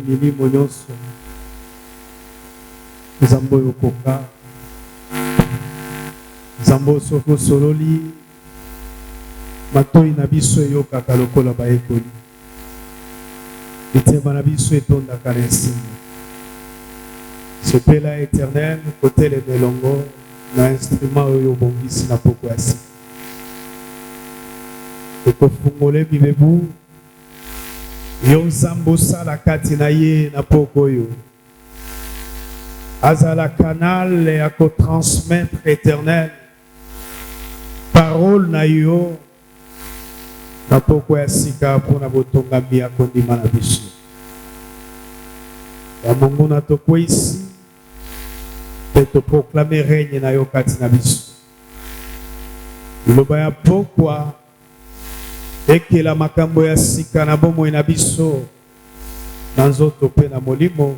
milimo nyonso nzambe oyo okoka nzambe soki osololi matoi na biso eyokaka lokola bayekoli mitema na biso etondaka na esengo sepela éternel kotelema elongo na instrument oyo obongisi na poko ya sika ekofungola bibebu yo nzambe osala kati na ye na poko oyo azala canal ya kotransmettre éternel parole na yo na poko ya sika mpona botongami ya kondima na biso ya monguna tokwei mpe toproklame règne na yo kati na biso liloba ya pokwa ekela makambo ya sika na bomoi na biso na nzoto mpe na molimo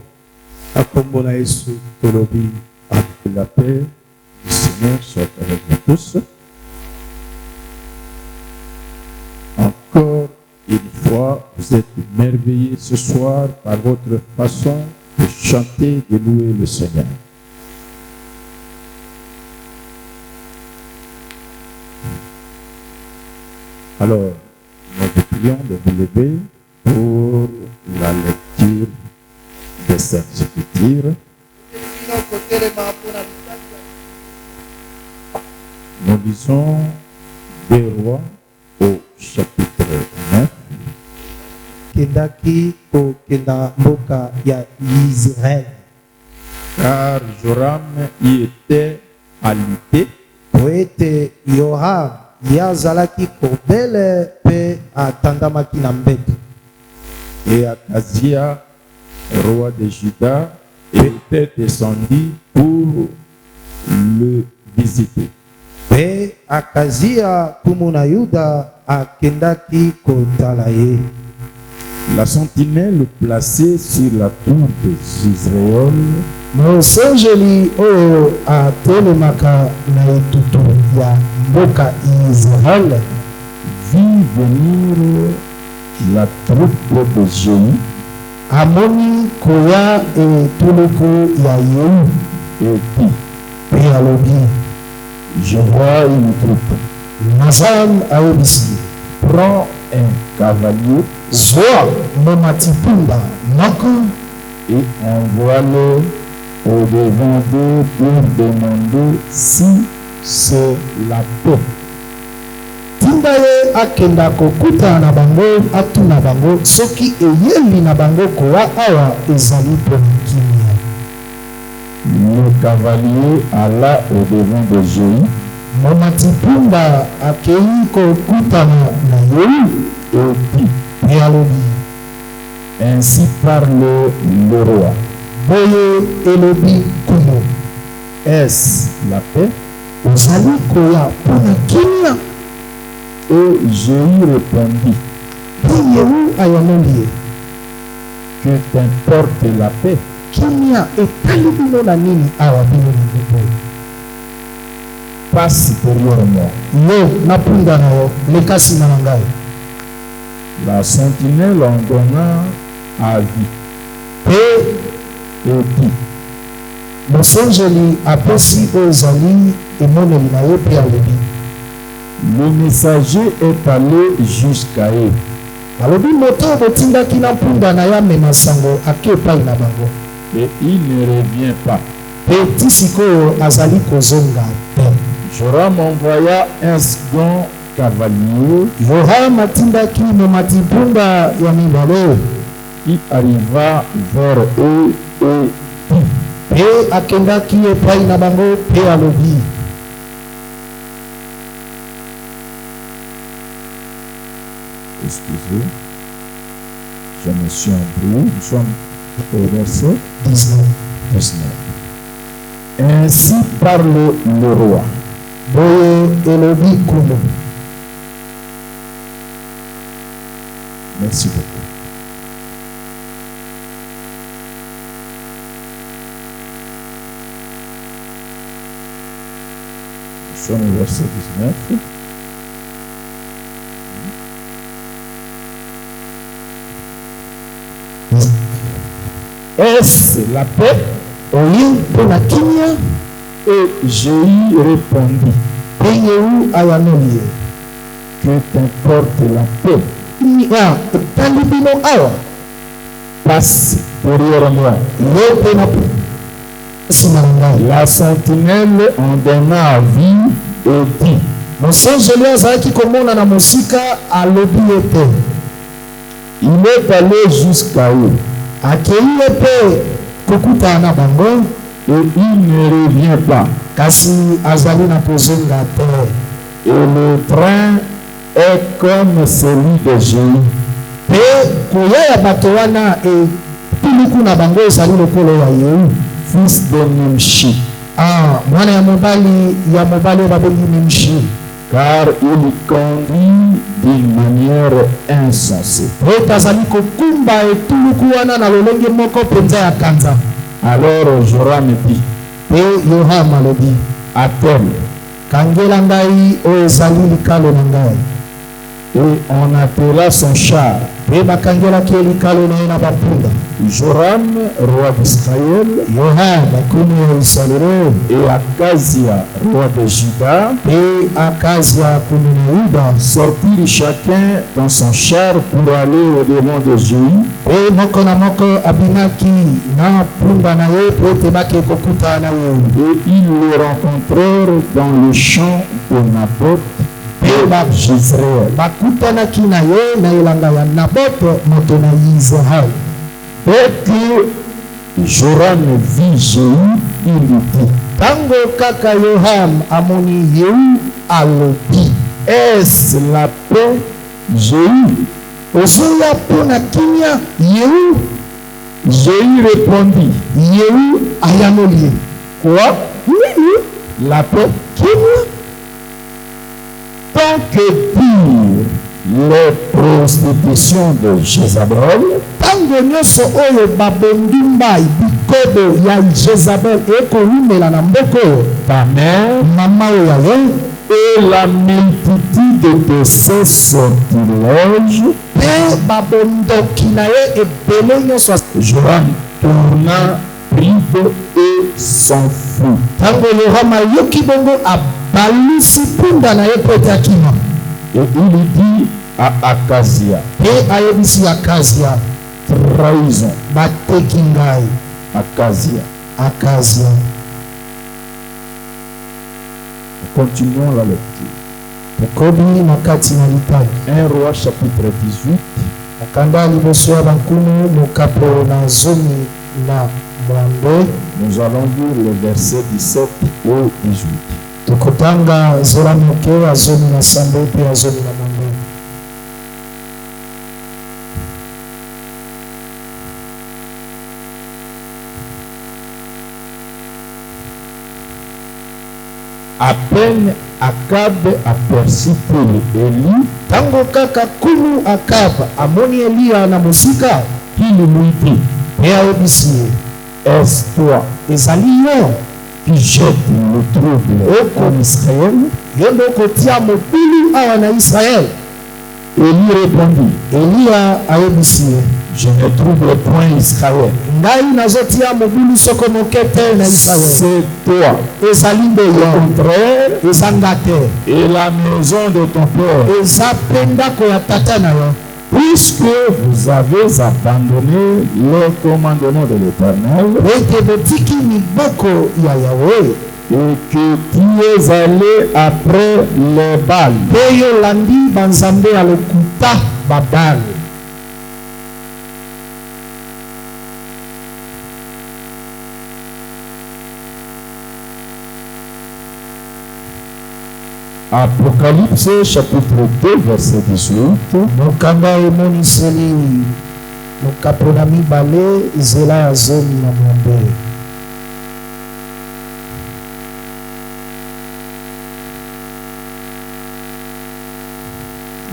na kombo na Yesu tolobi. La paix du Seigneur soit avec nous tous. Encore une fois, vous êtes merveilleux ce soir par votre façon de chanter, de louer le Seigneur. Alors, nous vous prions de vous lever pour la lecture de cette écriture. Nous lisons des Rois au chapitre 9. Kendaki ko kenda mboka ya Israël. Car Joram y était alité. Poete Yoram yazalaki kobele pe atandamaki na mbeki. Et Akazia, roi de Juda, était descendu pour le visiter. Pe Akazia kumuna Yuda akendaki kotala ye. La sentinelle placée sur la tour d'Israël Mosengeli oyo atelemaka na etutu ya mboka Israël vit venir la troupe de Jéhu amoni koya etuluku ya Yehu et dit, pe alobi je vois une troupe. Nazan aobisi Prends un cavalier zwa momatipunda moko et envoie-le au-devant d'eux pour demander si c'est la paix. tinda ye akenda kokutana na bango atuna bango soki eyeli na bango kowa awa ezali mpona kimia. Le cavalier alla au-devant de Jéhu momatipunda akei kokutana na Yehu et dit, pe alobi ainsi parle le roi. boye elobi kumo Est-ce la paix? ozali koya mpona kimia. Et Jéhu répondit, Pe Yehu ayonoli ye que t'importe la paix? kimia etali bino na nini awa bino na boboye. Passe derrière moi. Yo napunda na yo leka nsima na ngai. La sentinelle en donna avis Pe et dit, mosengeli apesi oyo ezali emoneli na ye mpe alobi le messager est allé jusqu'à eux. alobi moto oyo botindaki na mpunda na ye amema sango ake epai na bango Et il ne revient pas. mpe ti sikoyo azali kozonga te. Joram envoya un second cavalier Yoram atindaki momati mpunda ya mibale qui arriva vers eux et dit, mpe akendaki epai na bango mpe alobi excusez, je me suis embrouillé, nous sommes au verset 19 19. Ainsi parle le roi. boye elobi kumo. Merci beaucoup. Nous sommes au verset 19. est-ce la paix? oyi mpo na kimia. Et Jéhu répondit, Mpe Yehu ayanoli ye, que t'importe la paix? etali bino awa, Passe derrière moi. yo mpe na nsima na ngai. La sentinelle en donna avis et dit, Mosonzoli azalaki komona na mosika, alobi ye te. il est allé jusqu'à eux Akei ye mpe kokutana na bango, et il ne revient pas. kasi azali na kozonga te. Et le train est comme celui de Jéhu. Mpe koya ya bato wana etuluku na bango ezali lokolo ya Yehu, Fils de Nimshi, mwana ya mobali oyo babengi Nimshi. car il conduit d'une manière insensée. Oyo azali kokumba etuluku wana na lolenge moko mpenza ya kanza. Alors Joram dit, Mpe Yoram alobi, attends. kangela ngai oyo ezali likalo na ngai. Et on appela son char. Mpe bakangelaki ye likalo na ye na bampunda. Joram, roi d'Israël, Yoram akumi ya Israele, et Akazia, roi de Juda, mpe Akazia akumi na Yuda, sortirent chacun dans son char pour aller au-devant de Jéhu. mpe moko na moko abimaki na mpunda na ye mpo ete bake kokutana na Yehu. Et ils le rencontrèrent dans le champ de Naboth Mpe Jezreel. bakutanaki na ye na elanga ya Nabote, moto na Israele. Dès que Joram vit Jéhu, il lui dit, Tango kaka Yoram amoni Yehu, alobi, est-ce la paix, Jéhu? ozoya mpo na kimia? Yehu. Jéhu répondit, Yehu ayanoli ye, quoi? La paix? kimia. Tant que dire les prostitutions de Jézabel, Tango nyonso oyo babondumba bikobo ya Jezabel ekolumela na mboka oyo, ta mère, mama oyo ya ye, et la multitude de ses sortilèges, mpe babondoki na ye ebele nyonso. Joram tourna, bride et s'en fout. Tango Yoram ayoki bongo, abalisi mpunda na ye mpo ete akima. Et il dit à Akazia, Mpe ayebisi Akazia, trahison. bateki ngai. Akazia. Akazia. Continuons la lecture. Tokobi na kati na litaki. 1 Roi chapitre 18, Mokanda ya liboso ya bankumu, mokapo na zomi na mwambe. nous allons lire les versets 17 au 18. Tokotanga zela moke ya zomi na sambe mpe ya zomi na mwambe. À peine Akab aperçut Élie, Tango kaka kunu Akab amoni Eliya na mosika, qu'il lui dit, mpe ayebisi ye, est-ce toi ezali yo qui jette le trouble en Israël? yo nde okotia mobulu awa na Israele. Élie répondit, Eliya ayebisi ye, je ne trouble point Israël. ngai nazotia mobulu soko moke te na Israele. C'est toi. Ezali nde Au yo, contraire, eza nga te, et la maison de ton père, eza mpe ndako ya tata na yo. puisque vous avez abandonné les commandements de l'Éternel Ete botiki miboko ya Yawe, et que tu es allé après les Baals. mpe yo landi banzambe ya lokuta babale. Apocalypse chapitre 2 verset 18. Mokanda emoniseli mokapo na mibale, nzela ya zomi na mwambe.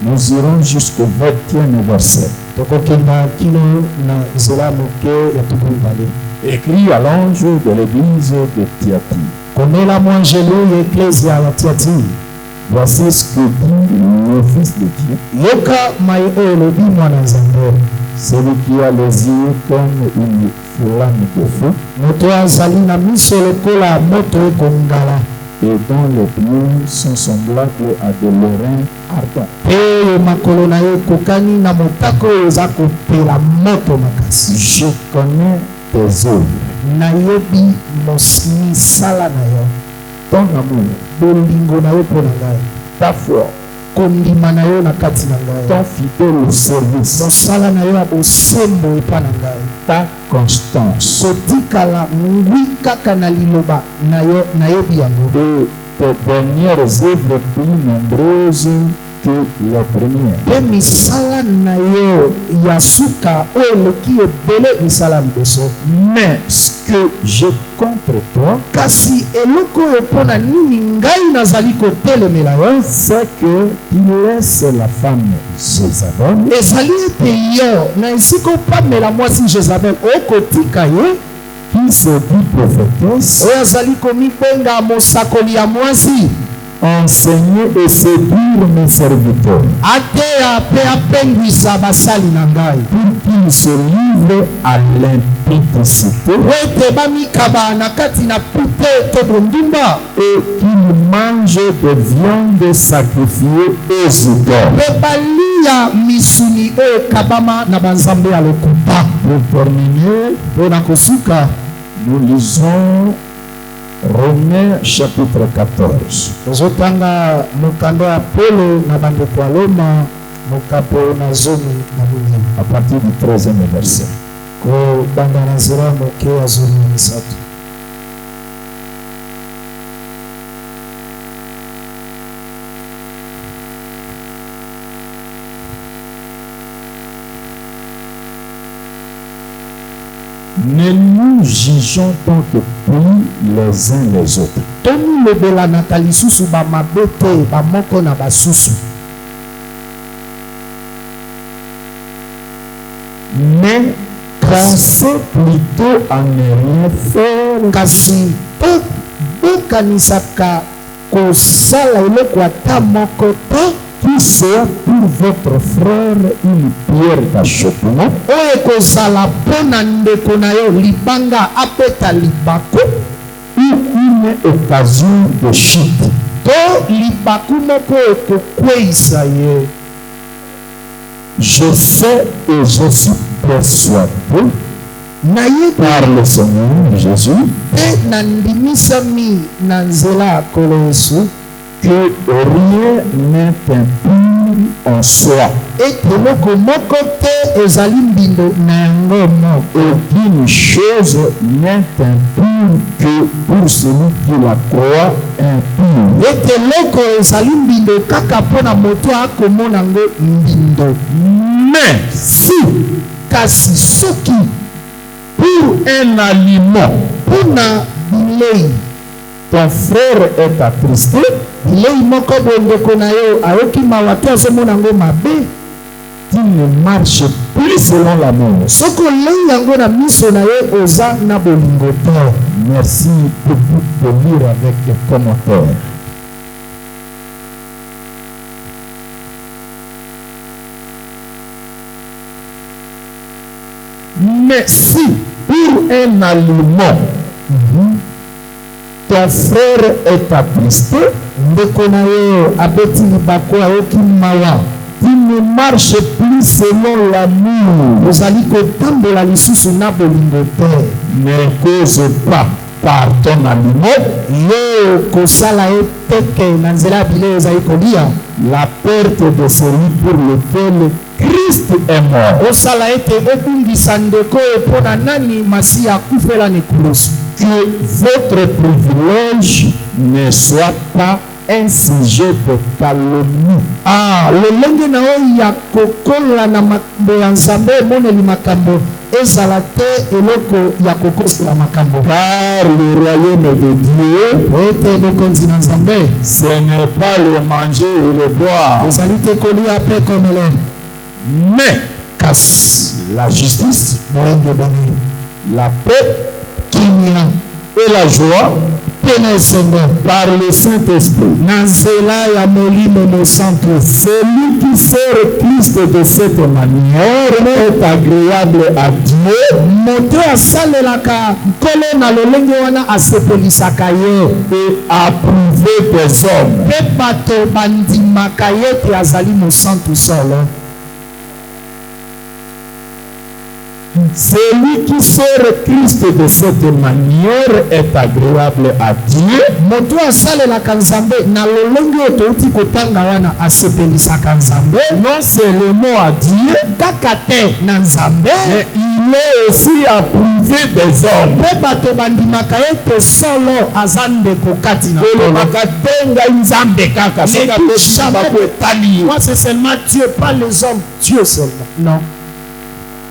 Nous irons jusqu'au 20e verset. Tokokenda kino na nzela moke ya tuku mibale. Écrit à l'ange de l'église de Thyatire. Komela mwanjelu ya eklezia ya Tiatiri. Voici ce que dit le Fils de Dieu. Yoka mai oyo elobi mwana nzambe. Celui qui a les yeux comme une flamme de feu moto azali na miso lokola moto ekongala et dont les pieds sont semblables à de l'airain ardent. oyo makolo na ye ekokani na motako oyo eza kopela moto makasi. Je connais tes œuvres, nayebi misala na yo, ton amour, bolingo na yo mpo na ngai, ta foi, kondima na yo na kati na ngai, ton fidèle service, mosala na yo ya bosembo epa na ngai, ta constance kotikala ngwi kaka na liloba na yo nayebi yango. et tes dernières œuvres plus nombreuses que les premières. Mpe misala na yo ya suka oyo eleki ebele misala ya liboso. Mais ce que j'ai contre toi, kasi eloko oyo mpo na nini ngai nazali kotelemela yo, c'est que tu laisses la femme Jézabel ezali ete yo na esika opamela mwasi Jezabel okotika ye qui se dit prophétesse, oyo azali komibenga mosakoli ya mwasi enseigner et séduire mes serviteurs ateya mpe apengwisa basali na ngai pour qu'ils se livrent à l'impudicité po ete bamikaba na kati na pute to bondumba et qu'ils mangent de viande sacrifiée aux idoles. mpe balia misuni oyo ekabama na banzambe ya lokuta. Pour terminer, mpo na kosuka nous lisons Romains chapitre 14. tozotanga mokando ya polo na bandeko ya Loma mokapo na zomi na minei À partir du 13e verset. kobanda na nzela ya moke ya zomi na misato. Ne nous jugeons donc plus les uns les autres. tomilobelanaka lisusu bamabe te bamoko na basusu, Mais pensez plutôt à ne rien faire kasi bokanisaka kosala eloko ata moko te qui soit pour votre frère une pierre d'achoppement oyo ekozala mpo na ndeko na yo libanga apeta libaku ou une occasion de chute. to libaku moko ekokweyisa ye. Je sais et je suis persuadé nayebi par le Seigneur Jésus mpe nandimisami na nzela ya Nkolo Yesu que rien n'est impur en soi. ete eloko moko te ezali mbindo na yango moko. Aucune chose n'est impure que pour celui qui la croit impure. ete eloko ezali mbindo kaka mpo na moto akomona yango mbindo. Mais si kasi soki pour un aliment mpo na bilei ton frère est attristé, bilei moko bondeko na yo ayoki mawa te azomona yango mabe, tu ne marches plus selon l'amour. soki olei yango na miso na ye oza na bolingo te. Merci beaucoup de lire avec des commentaires. Mais si pour un aliment ton frère est attristé, ndeko na yo abeti libaku ayoki mawa, tu ne marches plus selon l'amour. ozali kotambola lisusu na bolingo te. Ne cause pas par ton aliment yo kosala ye teke na nzela ya bilei ozali kolia, la perte de celui pour lequel Christ est mort. osala ete obungisa ndeko oyo mpo na nani masi akufela na ekulusu. Que votre privilège ne soit pas un sujet de calomnie. lolenge na oyo ya kokola na makambo ya nzambe emoneli makambo ezala te eloko ya kokosela makambo. Car le royaume de Dieu, ete bokonzi na nzambe ce n'est pas le manger et le boire, ezali te kolia mpe komela, mais kasi la justice, moyenge boni la paix kimia et la joie mpe na esengo par le Saint-Esprit. na nzela ya molimo mosantu. Celui qui sert Christ de cette manière est agréable à Dieu moto asalelaka nkolo na lolenge wana asepelisaka ye et approuvé des hommes. mpe bato bandimaka ye te azali mosantu solo. Celui qui sert Christ de cette manière est agréable à Dieu. moto asalelaka nzambe na lolenge oyo touti kotanga wana asepelisaka nzambe Non seulement à Dieu, kaka te na nzambe mais il est aussi approuvé des hommes. mpe bato bandimaka ye te solo aza ndeko kati na olobaka te ngai nzambe kaka soki atosika bakoetali. moi c'est seulement Dieu, pas les hommes, Dieu seulement. Non.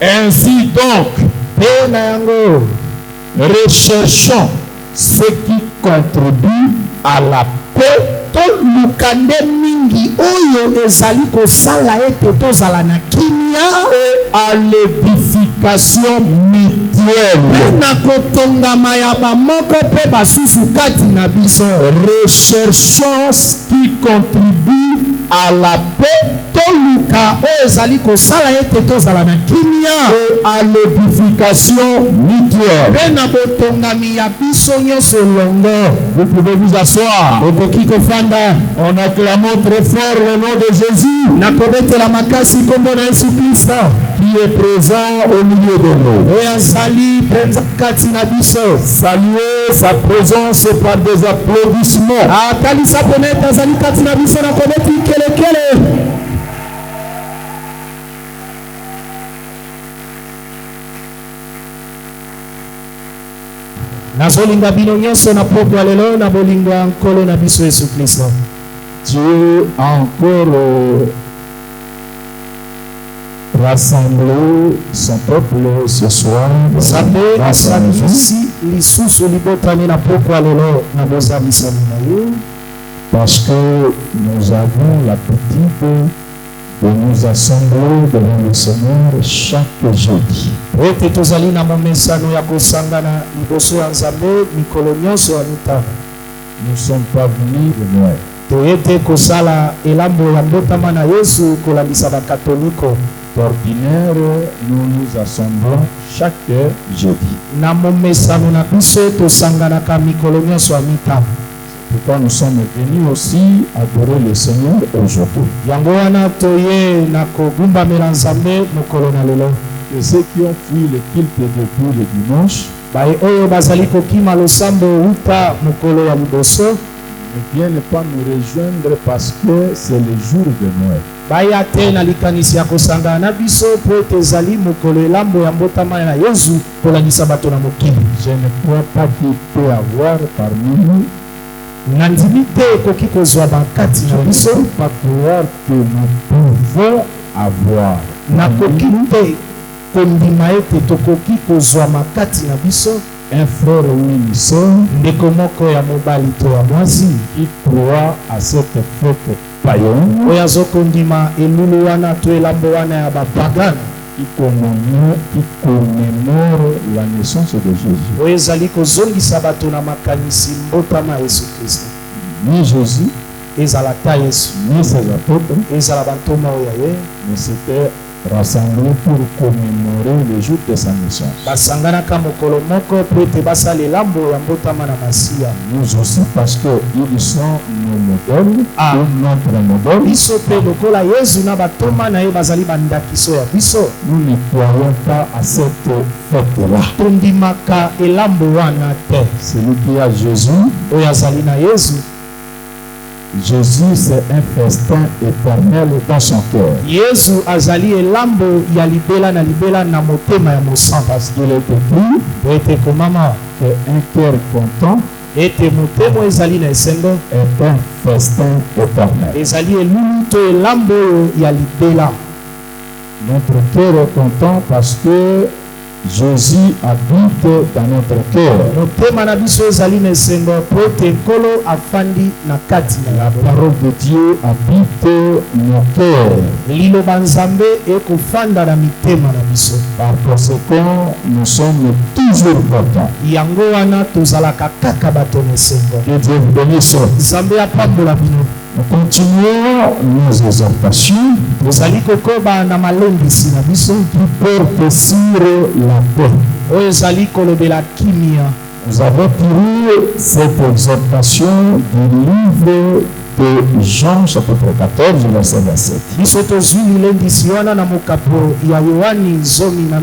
Ainsi donc, mpe na yango recherchons ce qui contribue à la paix toluka nde mingi oyo ezali kosala ete tozala na kimia et à l'édification mutuelle. na kotongama ya bamoko mpe basusu kati na biso. Recherchons ce qui contribue à la paix toluka oyo ezali kosala ete tozala na kimia et à l'édification mutuelle. mpe na botongami ya biso nyonso elongo. Vous pouvez vous asseoir. okoki kofanda. En acclamant très fort le nom de Jésus na kobetela makasi kombo na Yesu Kristo qui est présent au milieu de nous. oyo azali mpenza kati na biso. Saluez sa présence par des applaudissements. atalisa pene ete azali kati na biso na kobeti kelekele. nazolinga bino nyonso na pokwa lelo na bolingo ya nkolo na biso Yesu Kristo. Dieu a encore rassemblé son peuple ce soir nzambe dans sa maison, asambisi lisusu libotami na pokwa lelo na bozamisami na ye parce que nous avons l'habitude de nous assembler devant le Seigneur chaque jeudi. ete tozali na momesano ya kosangana liboso ya nzambe mikolo nyonso ya mitano. Nous ne sommes pas venus de Noël. toyete kosala elambo ya mbotama na Yesu kolambisa bakatoliko. D'ordinaire, nous nous assemblons chaque jeudi. na momesano na biso tosanganaka mikolo nyonso ya mitano. Pourquoi nous sommes venus aussi adorer le Seigneur aujourd'hui. yango wana toye na kogumbamela nzambe mokolo na lelo. Et ceux qui ont fui le culte depuis le dimanche baye oyo bazali kokima losambo uta mokolo ya liboso ne viennent pas nous rejoindre parce que c'est le jour de Noël. baya te na likanisi ya kosangana na biso po ete ezali mokolo elambo ya mbotama ya Yesu kolangisa bato na mokili. Je ne crois pas qu'il peut y avoir parmi nous. nandimi te ekoki kozwa bakati Je na ne biso. peux pas croire que nous pouvons avoir nakoki te kondima ete tokoki kozwa makati na biso un frère ou une sœur ndeko moko ya mobali to ya mwasi qui croit à cette fête païenne oyo azokondima elulu wana to elambo wana ya bapagane qui commémore la naissance de Jésus. oyo ezali kozongisa bato na makanisi mbotama ya Yesu Kristo. Ni Jésus, ezala ta Yesu, ni ses apôtres, ezala bantoma oyo ya ye mais c'était rassemblés pour commémorer le jour de sa naissance. basanganaka mokolo moko po ete basala elambo ya mbotama na masiya. Nous aussi, parce qu'ils sont nos modèles, Ah. ou notre modèle, biso mpe lokola Yesu na batoma na ye bazali bandakiso ya biso, nous ne croyons pas à cette fête-là. tondimaka elambo wana te. Celui qui a Jésus, oyo azali na Yesu, Jésus c'est un festin éternel dans son cœur. Yesu azali elambo ya libela na libela na motema ya mosantu. Parce qu'il est écrit po ete komama qu'un cœur content ete motema ezali na esengo est un festin éternel. ezali elulu to elambo oyo ya libela. Notre cœur est content parce que Jésus habite dans notre cœur. motema na biso ezali na esengo po ete nkolo afandi na kati na La parole de Dieu habite nos cœurs. liloba nzambe ekofanda na mitema na biso. Par conséquent, nous sommes toujours contents. yango wana tozalaka kaka bato na esengo. Que Dieu vous bénisse. nzambe apambola bino. Nous continuons nos exhortations tozali kokoba na malendisi na biso qui portent sur la paix. oyo ezali kolobela kimia. Nous avons tiré cette exhortation du livre de Jean, chapitre 14, verset 27. biso tozwi lilendisi wana na mokapo ya yohani 14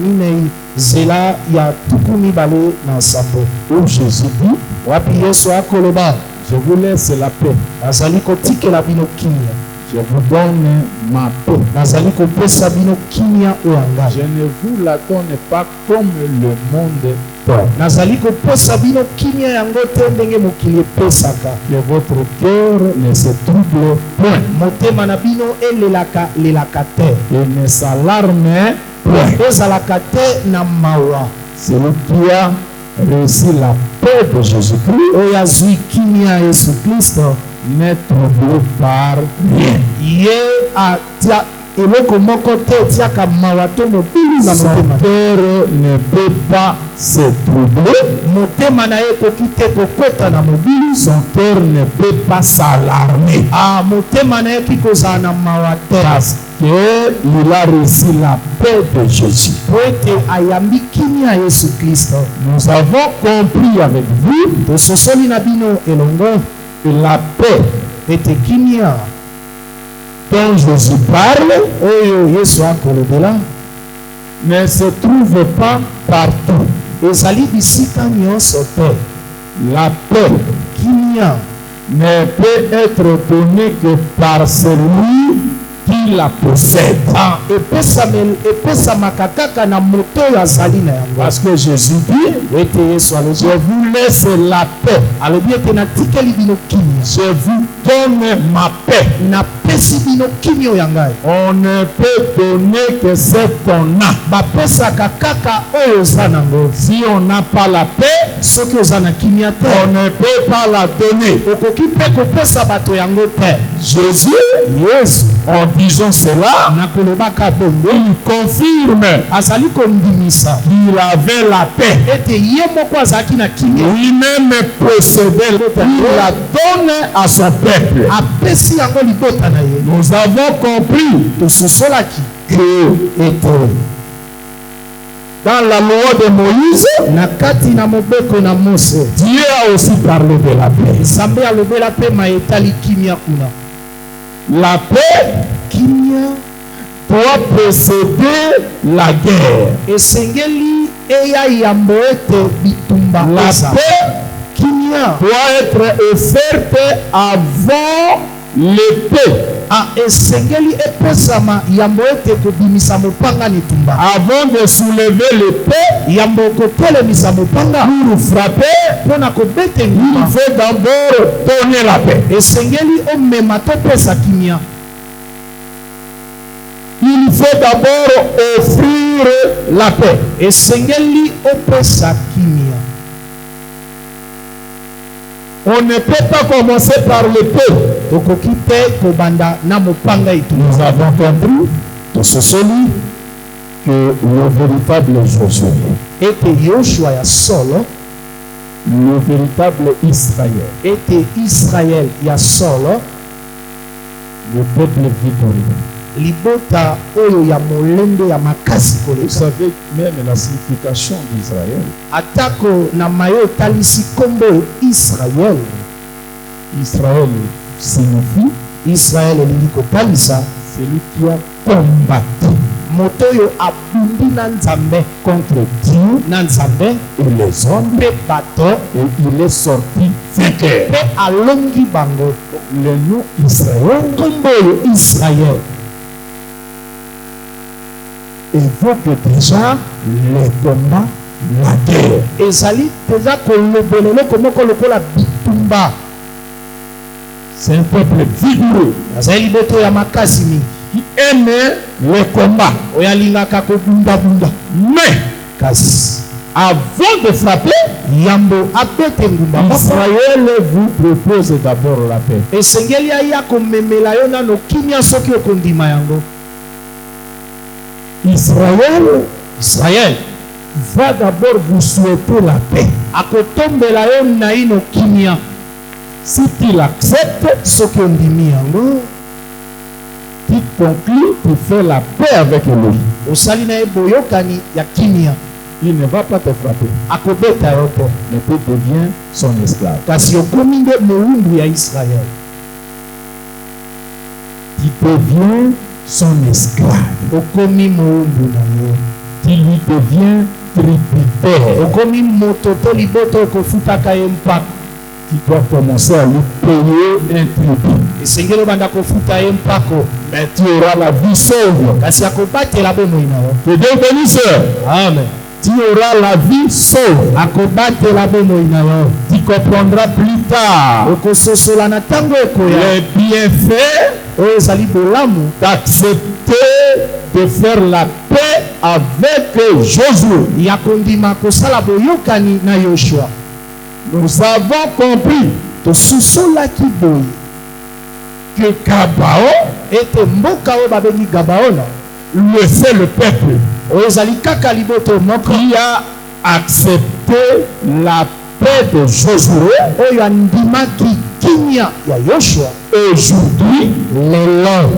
nzela ya 27 Où Jésus dit, wapi yesu akoloba je vous laisse la paix, nazali kotikela bino kimia, je vous donne ma paix. nazali kopesa bino kimia oyo ya ngai. Je ne vous la donne pas comme le monde donne. nazali kopesa bino kimia yango te ndenge mokili epesaka. Que votre cœur ne se trouble point motema na bino elelaka te, et ne s'alarme point. ezalaka te na mawa. Celui qui a reçu la paix de Jésus-Christ oyo azwi kimia ya yesu kristo n'est troublé par rien. ye atia eloko moko te etiaka mawa to mobili na Son motema. cœur ne peut pas se troubler. motema na ye ekoki te kokweta na mobili. Son cœur ne peut pas s'alarmer. motema na ye ekoki kozala na mawa te Parce qu'il a reçu la paix de Jésus. po ete ayambi kimia ya yesu kristo. Nous avons compris avec vous tososoli na bino elongo que la paix ete kimia dont Jésus parle oyo yesu akolobela ne se trouve pas partout. ezali bisika nyonso te. La paix kimia ne peut être donnée que par celui qui la possède. epesamaka kaka na moto oyo azali na yango. Parce que Jésus dit, ete yesu alobi je vous laisse la paix, alobi ete natikeli bino kimia, je vous donne ma paix. napesi bino kimia oyo ya ngai. On ne peut donner que ce qu'on a. bapesaka kaka oyo oza nango. Si on n'a pas la paix, soki oza na kimia te on ne peut pas la donner. okoki mpe kopesa bato yango te. Jésus, yesu en disant cela, nakolobaka bongo il confirme azali kondimisa qu'il avait la paix. ete ye moko azalaki na kimia, Lui-même possédait, il la donne à son peuple. apesi yango libota na ye. Nous avons compris tososolaki que dans la loi de Moïse, na kati na mobeko na Mose, Dieu a aussi parlé de la paix. nzambe alobela mpe etali kimia kuna. La paix kimia doit précéder la guerre. esengeli eya yambo ete bitumba La eza. paix kimia doit être offerte avant l'épée, esengeli epesama yambo ete kobimisa mopanga nitumba. avant de soulever l'épée yambo kotelemisa mopanga pour frapper. mpo na kobete Il nguma. faut d'abord donner la paix. esengeli omema topesa kimia. Il faut d'abord offrir la paix. esengeli opesa kimia. On ne peut pas commencer par l'épée. tokoki te kobanda na mopanga Nous etumba. avons compris de ce soli que le véritable Josué, ete yoshua ya solo, le véritable Israël, ete israel ya solo, le peuple victorieux. libota oyo ya molende ya makasi Vous koleka. savez même la signification d'Israël. atako na mayo etalisi kombo israel. Israël signifie israel elingi kotalisa celui qui a combattu moto oyo abundi na nzambe, contre Dieu na nzambe et les hommes, mpe bato, et il est sorti vainqueur. mpe alongi bango. Le nom Israël kombo oyo israel évoque déjà les combats, la guerre. ezali eza kolobela eloko moko lokola bitumba. C'est un peuple vigoureux azali liboto ya makasi mingi qui aime les combats. oyo alingaka kobundabunda. Mais kasi avant de frapper, yambo abete ngumba moko Israël vous propose d'abord la paix. esengeli aya komemela yo nano kimia soki okondima yango. Israël va d'abord vous souhaiter la paix. Akotombela yo naino kimia. Si tu l'acceptes, Soki ondimi yango, tu conclus pour faire la paix avec lui. osali na ye boyokani ya kimia. Il ne va pas te frapper, Akobeta yo te. mais tu deviens son esclave. Kasi okomi nde mowumbu ya Israel. Tu deviens son esclave. Okomi mowumbu na yo. Tu lui deviens tributaire. Okomi moto to liboto ekofutaka ye mpaka. Tu dois commencer à lui payer un tribut. Esengeli obanda kofuta ye mpako. Mais tu auras la vie sauve. Kasi akobatela bomoi na yo. Que Dieu bénisse. Amen. Tu auras la vie sauve. Akobatela bomoi na yo. Tu comprendras plus tard Okososola na ntango ekoya. les bienfaits Oyo ezali bolamu d'accepter de faire la paix avec Josué. ya kondima kosala boyokani na Yoshua. Nous avons compris Tososolaki boye que Gabao ete mboka oyo babengi Gabaona c'est le peuple oyo ezali kaka liboto moko qui a accepté la paix de Josué. oyo andimaki kimia ya Yoshua. Aujourd'hui, Lelo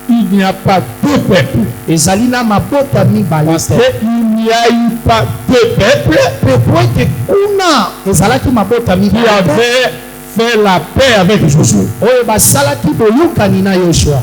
il n'y a pas deux peuples. ezali na mabota mibale Parce te. qu'il n'y a eu pas deux peuples Pe po ete kuna ezalaki mabota qui mibale te avaient fait la paix avec Josué. oyo basalaki boyokani na Yoshua.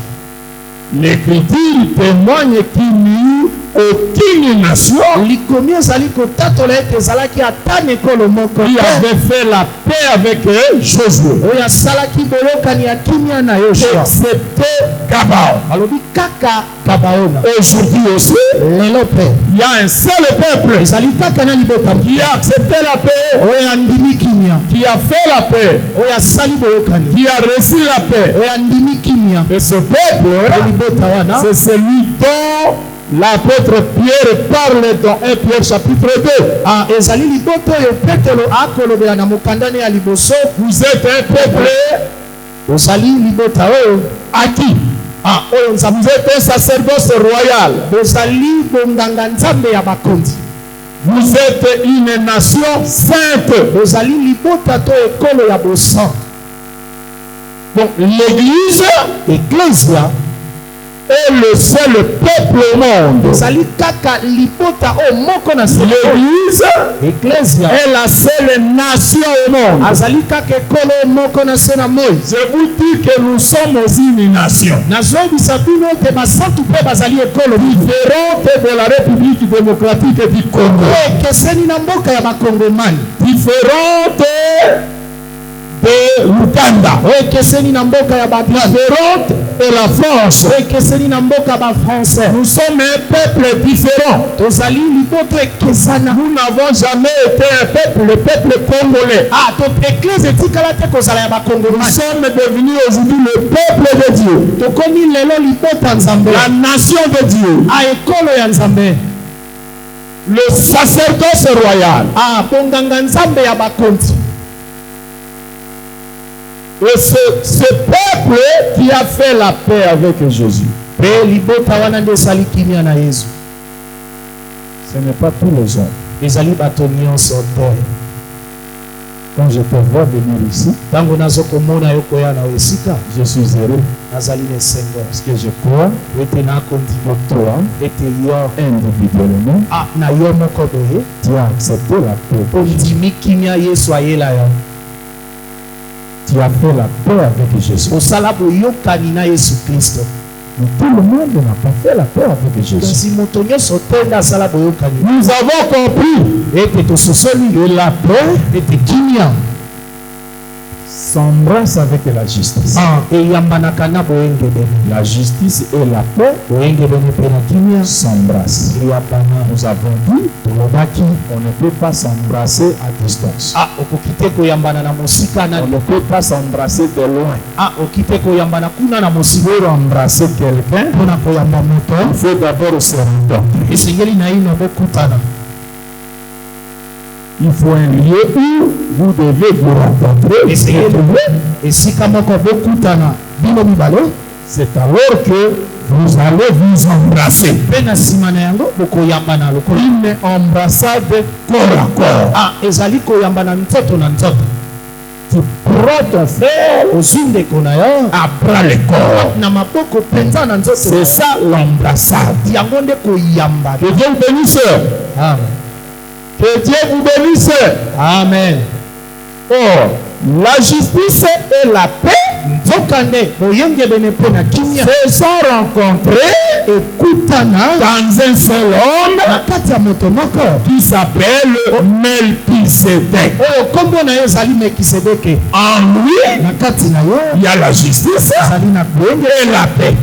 L'Écriture témoigne qu'il n'y eut aucune nation Likomi ezali kotatola ete ezalaki ata na ekolo moko qui te avait fait la paix avec Josué, oyo asalaki boyokani ya kimia na Yoshua. excepté Gabao. Balobi kaka Gabaona. Aujourd'hui aussi, Lelo pe il y a un seul peuple ezali kaka na libota qui a accepté la paix, oyo andimi kimia, qui a fait la paix, oyo asali boyokani, qui a reçu la paix. oyo andimi kimia. Et ce peuple, Oyo libota wana c'est celui dont l'apôtre Pierre parle dans 1 Pierre chapitre 2. ah, ezali libota oyo Petelo akolobela na mokandani ya liboso. Vous êtes un peuple Ozali libota oyo acquis. oyo nzambe Vous êtes un sacerdoce royal. bozali bonganga nzambe ya bakonzi. Vous êtes une nation sainte. Bozali libota to ekolo ya bosan. Donc l'Église Eklezia est le seul peuple au monde. ezali kaka libota oyo moko na se. L'Église Eklezia est la seule nation au monde. azali kaka ekolo oyo moko na se na moi. Je vous dis que nous sommes une nation nazoyebisa bino ete basantu mpe bazali ekolo différente de la République démocratique du Congo, ekeseni na mboka ya bakongomani, différente de l'Ouganda, oyo ekeseni na mboka ya baganda, différente de la France. oyo ekeseni na mboka ya bafrançais. Nous sommes un peuple différent. tozali liboto ekesana. Nous n'avons jamais été un peuple, le peuple congolais. to eklese etikala te kozala ya Nous bakongomani. sommes devenus aujourd'hui le peuple de Dieu, tokomi lelo libota nzambe, la nation de Dieu, ekolo ya nzambe, le sacerdoce royal. bonganga nzambe ya bakonzi. Et ce peuple qui a fait la paix avec Jésus, Pe libota wana nde esali kimia na Yesu. ce n'est pas tous les hommes. ezali bato nyonso te. Quand je te vois venir ici, ntango nazokomona yo koya na esika, je suis heureux nazali na esengo parce que je crois ete nakondima que toi, ete yo individuellement, na yo moko boye tu as accepté la paix. ondimi kimia Yesu ayela yo. Tu as fait la paix avec Jésus. osala boyokani na Yesu Kristo. Mais tout le monde n'a pas fait la paix avec Jésus. kasi moto nyonso te nde asala boyokani. Nous avons compris ete tososoli que la paix ete kimia s'embrasse avec la justice. eyambanaka na boyenge bene. La justice et la paix Boyenge bene mpe na kimia s'embrassent. eyambana. Nous avons dit Tolobaki on ne peut pas s'embrasser à distance. okoki te koyambana na mosika na On ne peut pas s'embrasser de loin. okoki te koyambana kuna na mosika. Pour embrasser quelqu'un, mpona koyamba moto il faut d'abord se rencontrer. esengeli na ino bokutana. Il faut un lieu où vous devez vous rencontrer. esengeli esika moko bokutana bino mibale. C'est alors que vous allez vous embrasser. mpe na nsima na yango bokoyambana lokola Une embrassade corps à corps. ezali koyambana nzoto na nzoto. Tu prends ton frère ozwi ndeko na yo à bras le corps. na maboko mpenza na nzoto. C'est ça l'embrassade. yango nde koyamba. Que Dieu vous bénisse. Amen. Que Dieu vous bénisse. Amen. Or, la justice et la paix nzokande boyenge bene mpe na kimia se sont rencontrés ekutana dans un seul homme na kati ya moto moko qui s'appelle Melchisedec. oyo kombo na yo ezali Mekisedeke. En lui, na kati na yo il y a la justice ezali na boyenge et la paix.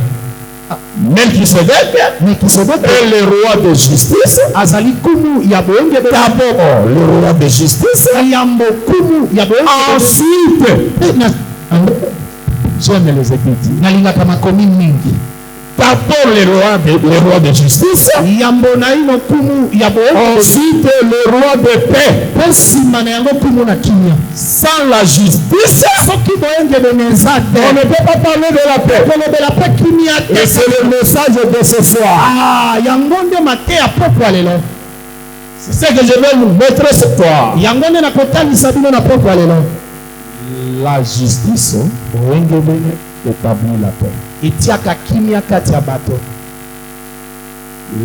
Melchisedec Mekisedeke est le roi de justice. azali kumu ya boyenge bene. D'abord, le roi de justice. yambo kumu ya boyenge bene. Ensuite, j'aime les Écritures. nalingaka makomi mingi. D'abord, le roi de justice. yambo na ino kumu ya boyenge bene. Ensuite, le roi de paix. mpe nsima na yango kumu na kimia. Sans la justice, soki boyenge bene eza on ne te peut pas parler de la paix. kolobela mpe kimia Et te. c'est le message de ce soir. yango nde mateya pokwa lelo. C'est ce que je vais vous mettre ce soir. yango nde nakotalisa bino na pokwa lelo. La justice boyenge bene établit la paix. etiaka kimia kati ya bato.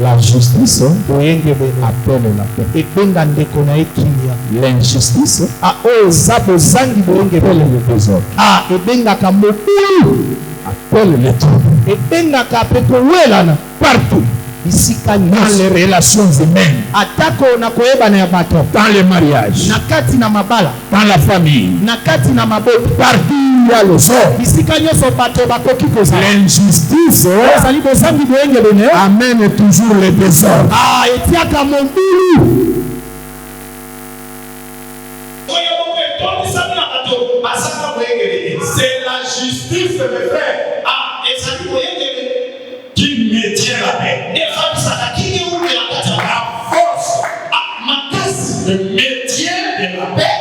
La justice boyenge bene appelle la paix. ebenga ndeko na ye kimia. L'injustice oyo eza bozangi boyenge appelle bene. le désordre. ebengaka mobulu. Appelle les troubles. ebengaka mpe kowelana Partout. bisika Dans nyonso. les relations humaines. atako na koyebana ya bato. Dans les mariages. na kati na mabala. Dans la famille. na kati na maboti. Partout il y a le sort. bisika nyonso bato bakoki kozala. L'injustice ezali bozangi boyenge bene. amène toujours le désordre. etiaka mobulu. C'est la justice, mes frères, qui maintient la paix. La force de maintien de la paix,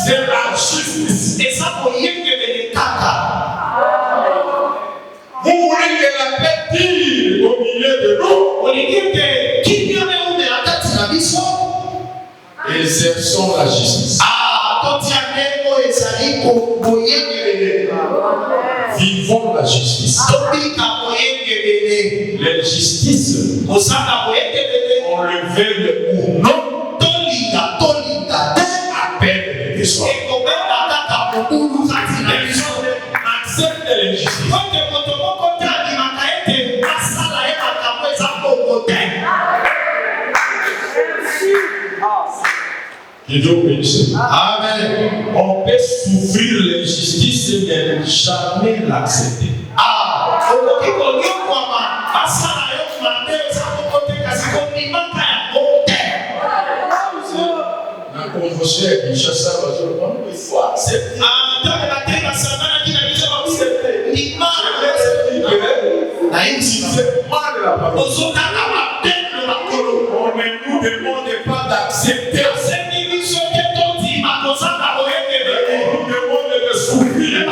c'est la justice. Vous voulez que la paix tire au milieu de nous? Exerçons la justice. Vivons la justice. L'injustice, on le veut ou non, appelle le désordre. Accepte l'injustice. Que Dieu bénisse. Amen. On peut souffrir l'injustice mais ne jamais l'accepter. La convention avec Kinshasa, c'est mal la parole. On ne nous demande pas d'accepter. On nous demande de souffrir.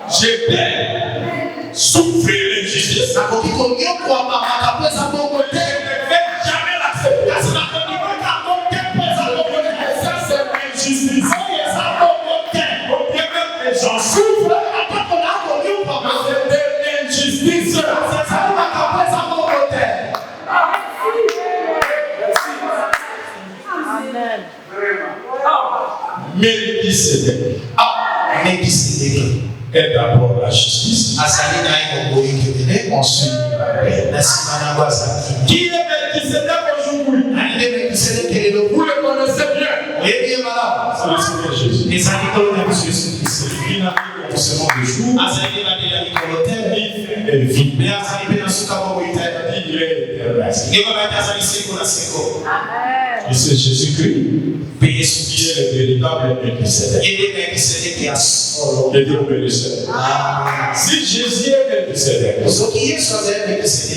Je vais souffrir l'injustice. Je ne vais jamais l'accepter. Ça, c'est l'injustice. On peut même que j'en souffre. C'est l'injustice. Melchisedec est d'abord la justice, ensuite la paix. Qui est aujourd'hui. Vous le connaissez bien. C'est le Seigneur Jésus. Celui qui n'a plus commencement de jour. Il est éternel. Et c'est Jésus-Christ qui est le véritable Melchisédek. Et Dieu obéissait. Si Jésus est Melchisédek,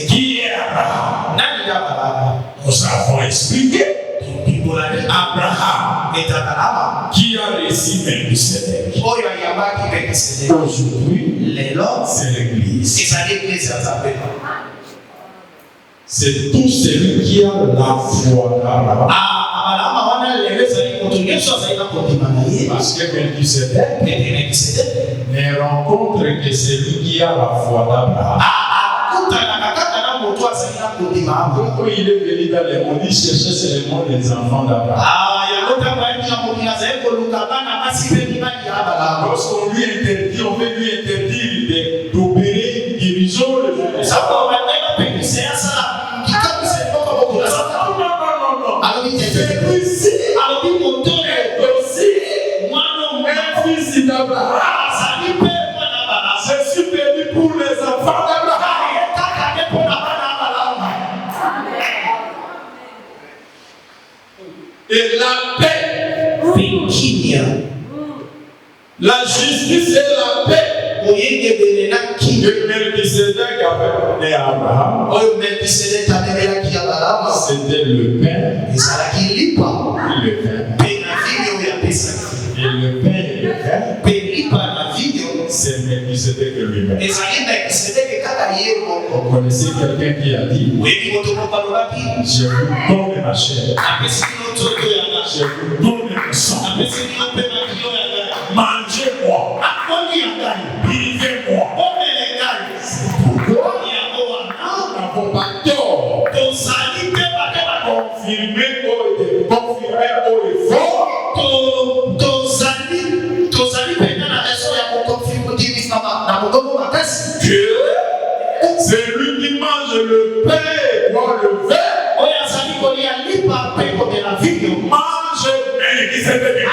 qui est Abraham? Nous avons expliqué. Abraham qui a reçu Melchisédek. Aujourd'hui, c'est l'Église. C'est tout celui qui a la foi d'Abraham. Parce que Melchisédek ne rencontre que celui qui a la foi d'Abraham. Quand il est venu dans les mondes, il cherchait seulement les enfants d'Abraham. Lorsqu'on lui interdit, on veut lui interdire d'opérer une guérison, non. Celui-ci est aussi un fils d'Abraham. Je suis venu pour les enfants d'Abraham. Et la paix, la justice et la paix de Melchisédek avec Abraham, c'était le pain et le pain, c'est Melchisédek lui-même. Vous connaissez quelqu'un qui a dit, je vous donne ma chair, je vous donne mon sang, mangez-moi, buvez-moi. Pourquoi nous n'avons pas tort confirmer haut et fort que celui qui mange le pain et boit le vin mange Melchisédek.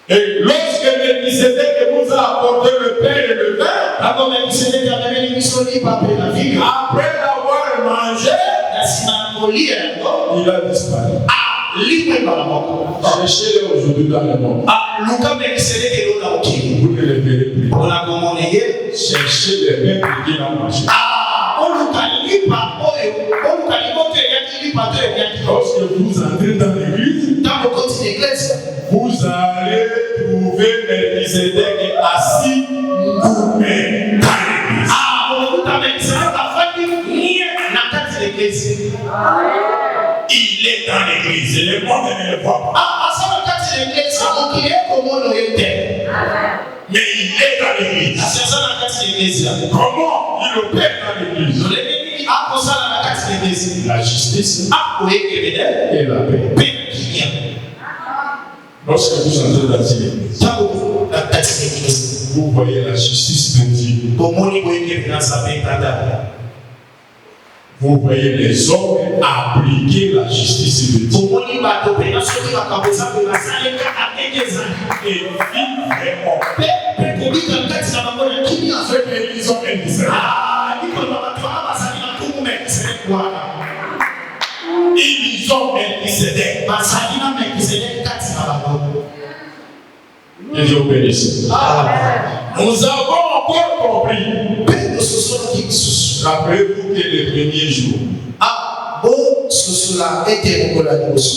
Et lorsque Melchisédek vous a apporté le pain et le vin, après l'avoir mangé, il a disparu. Cherchez-le aujourd'hui dans le monde. Vous ne le verrez plus. Cherchez les maîtres qui l'ont mangé. Lorsque vous entrez dans l'église, vous allez trouver Melchisédek assis coupé dans l'église. Il est dans l'église. Le monde ne le voit pas. Mais il est dans l'église. Comment il opère dans l'église? La justice et la paix. Lorsque vous entrez dans l'église, vous voyez la justice de Dieu. Vous voyez les hommes appliquer la justice de Dieu. Et vivent vraiment. Ils ont Melchisédek. Ils ont Melchisédek. Et Dieu bénisse. Nous avons encore compris. Rappelez-vous que les premiers jours, nous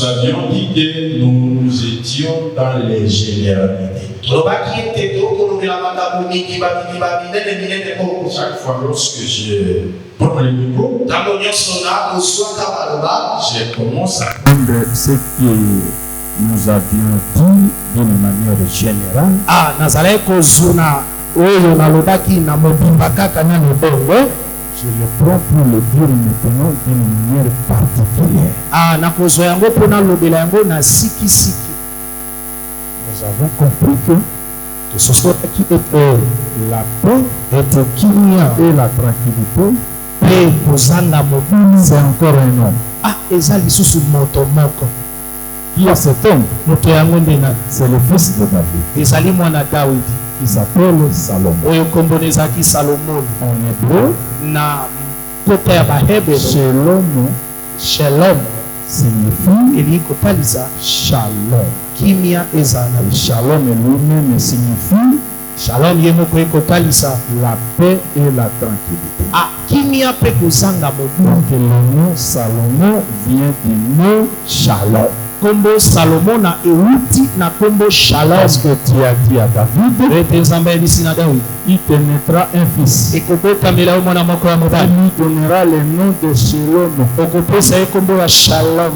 avions dit que nous étions dans les généralités. Chaque fois lorsque je prends le micro, je commence à prendre ce que nous avions dit d'une manière générale. Je le prends pour le dire maintenant d'une manière particulière. Nous avons compris que tosolaki ete la paix ete kimia et la tranquillité, mpe kozanga mobulu c'est encore un homme. ah eza lisusu moto moko. Qui est cet homme? Moto yango nde nani? C'est le fils de David, ezali mwana Dawidi qui s'appelle Salomon. oyo kombo na ezalaki Salomon. En hébreu, Na kota ya bahebelo Shalom signifie eli kotalisa shalom. kimia ezala na Et shalom lui-même signifie Shalom ye moko ekotalisa la paix et la tranquillité. ah kimia mpe kozanga mobulu. Donc le nom Salomon vient du mot shalom. Kombo Salomon na euti na kombo Shalom. Parce que tu as dit à David, ete nzambe ayebisi na Dawidi il te mettra un fils. ekobotamela yo mwana moko ya Il mobali lui donnera le nom de Shalom. okopesa ye kombo ya Shalom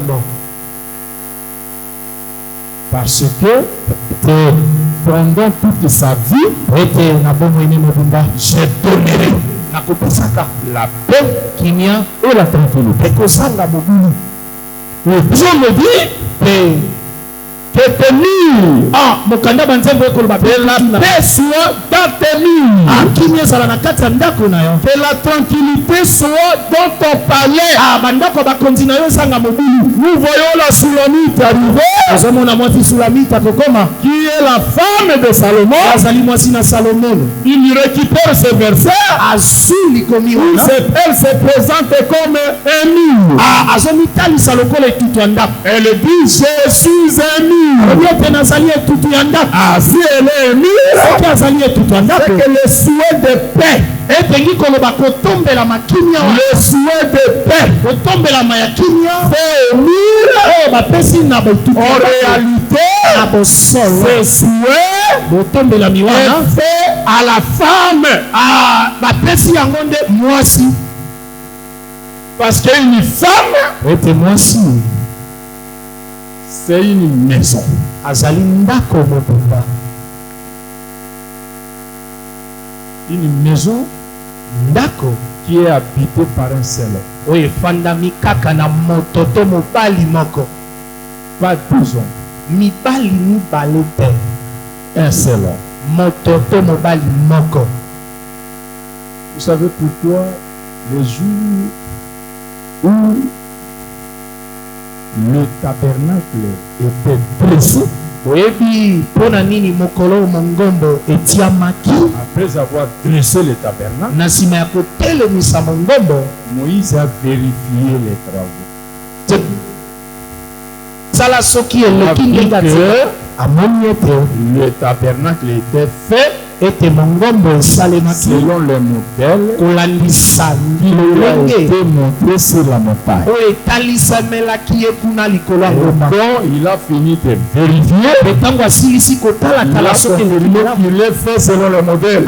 Parce que pendant toute sa vie, ete na bomoi ne mobimba je donnerai nakopesaka la paix kimia et la tranquillité. ekozanga mobulu. Et Dieu me dit Mpe que tes murs, mokanda banzembo ekoloba que la paix soit dans tes murs, kimia ezala na kati ya ndako na yo, que la tranquillité soit dans ton palais. bandako ya bakonzi na yo ezanga mobulu. Nous voyons la Sulamite arriver, ozomona mwasi Sulamite akokoma qui est la femme de Salomon. azali mwasi na Salomon. Il récupère ce verset. azuli komi Où wana elle se présente comme un mur. azomitalisa lokola etutu ya ndako. Elle dit, je suis un mur. alobi ete nazali etutu ya ndako. Si elle est un mur, soki azali etutu ya ndako c'est que le souhait de paix, etengi koloba kotombelama kimia wana. le souhait de paix kotombelama ya kimia fait au mur. oyo bapesi na botutu En ya ndako. réalité, na bosolo ce souhait botombelami wana est fait à la femme. bapesi yango nde mwasi. Parce qu'une femme, ete mwasi c'est une maison. azali ndako mobimba. Une maison ndako qui est habitée par un seul homme. oyo efandami kaka na moto to mobali moko. Pas deux hommes, mibali mibale te, un seul homme. moto to mobali moko. Vous savez pourquoi les jours où le tabernacle était dressé, oyebi mpona nini mokolo mongombo etiamaki après avoir dressé le tabernacle, na nsima ya kotelemisa mongombo Moïse a vérifié les travaux. sala soki eleki ndenge atika amoni ete Le tabernacle était fait ete mongombo esalemaki selon le modèle kolandisa qui lui a lolenge été montré sur la montagne. oyo etalisamelaki ye kuna likolo ya Et ngomba. donc, il a fini de vérifier. mpe ntango asilisi Il kotalatala a soki confirmé eleki qu'il est fait selon le modèle.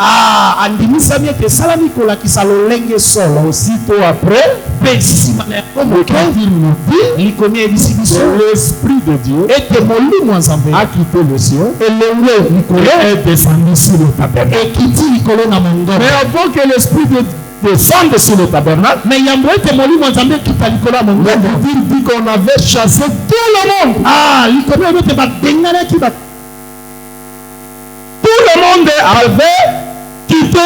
andimisami ete esalami kolakisa lolenge solo. Aussitôt après, mpe nsima na yango moke il nous dit likomi ayebisi biso que l'Esprit de Dieu ete molimo ya nzambe a quitté le ciel elongo likolo et est descendu sur le tabernacle. ekiti likolo na mongombo. Mais avant que l'Esprit descende sur le tabernacle, me yambo ete molimo ya nzambe ekita likolo ya la mongombo. Bible dit qu'on avait chassé tout le monde. likolo oyo ete babenganaki Tout le monde avait quitté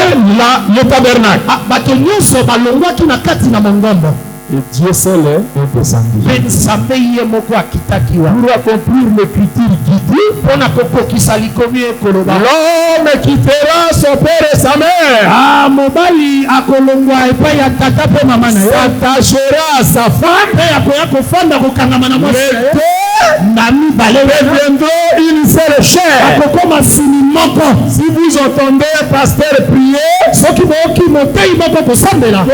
le tabernacle. bato nyonso balongwaki na kati na mongombo. Et Dieu seul est descendu. mpe nzambe ye moko akitaki wana Pour accomplir l'écriture qui dit, mpona kokokisa likomi ekoloba l'homme quittera son père et sa mère, mobali akolongwa epai ya tata mpe mama na ye s'attachera à sa femme, mpe akoya kofanda kokangama na mwasi na ye. les na mibale wana deviendront une seule chair. akokoma sini moko. Si vous entendez un pasteur prier, soki boyoki motei moko kosambela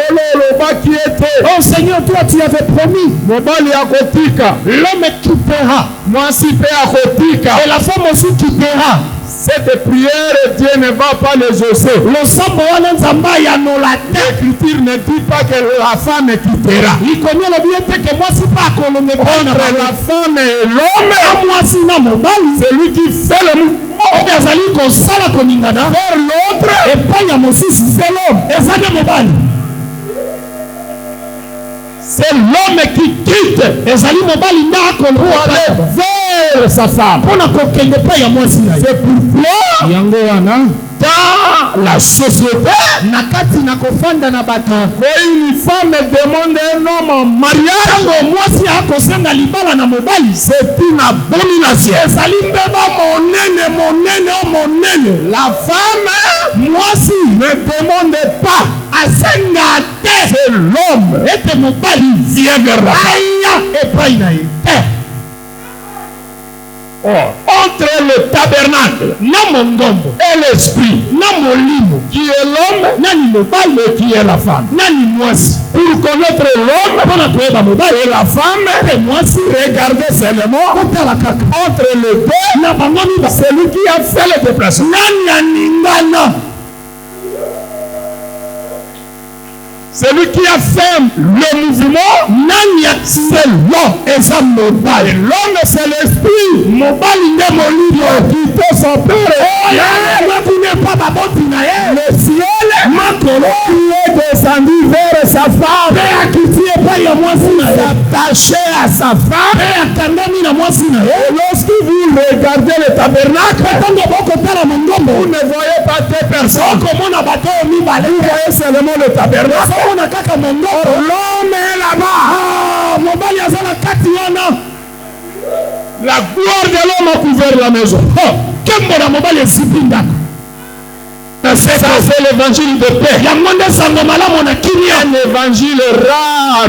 qui était oh Seigneur, toi tu avais promis mobali akotika, l'homme quittera mwasi pe akotika. et la femme aussi quittera. Cette prière, Dieu ne va pas les exaucer. losambo wana nzambe ayanola te. L'Écriture ne dit pas que la femme quittera. likomi elobi ete ke mwasi mpe akolonga epai na Entre la femme et l'homme, na mwasi na mobali c'est lui qui fait le mouvement oyo azali kosala koningana vers l'autre. epai ya mosusu c'est l'homme eza nde mobali. C'est l'homme qui quitte ezali mobali nde pour aller akolonga vers vers sa femme. C'est pourquoi dans la société, quand une femme demande un homme en mariage, c'est une abomination. La femme, ne demande pas. C'est l'homme. Vient vers la femme. Entre le tabernacle et l'esprit, qui est l'homme et qui est la femme. Pour connaître l'homme et la femme, regardez seulement entre les deux, celui qui a fait le déplacement. Celui qui a fait le mouvement, c'est l'homme et sa mobile. L'homme, c'est l'esprit. Mobile, il est mon livre. Qui fait son père. Le ciel, qui est descendu vers sa femme. S'attacher à sa femme. Et lorsque vous regardez le tabernacle, vous ne voyez pas deux personnes. Vous voyez seulement le tabernacle. L'homme est là-bas. La gloire de l'homme a couvert la maison. Ça, c'est l'évangile de paix. Un évangile rare.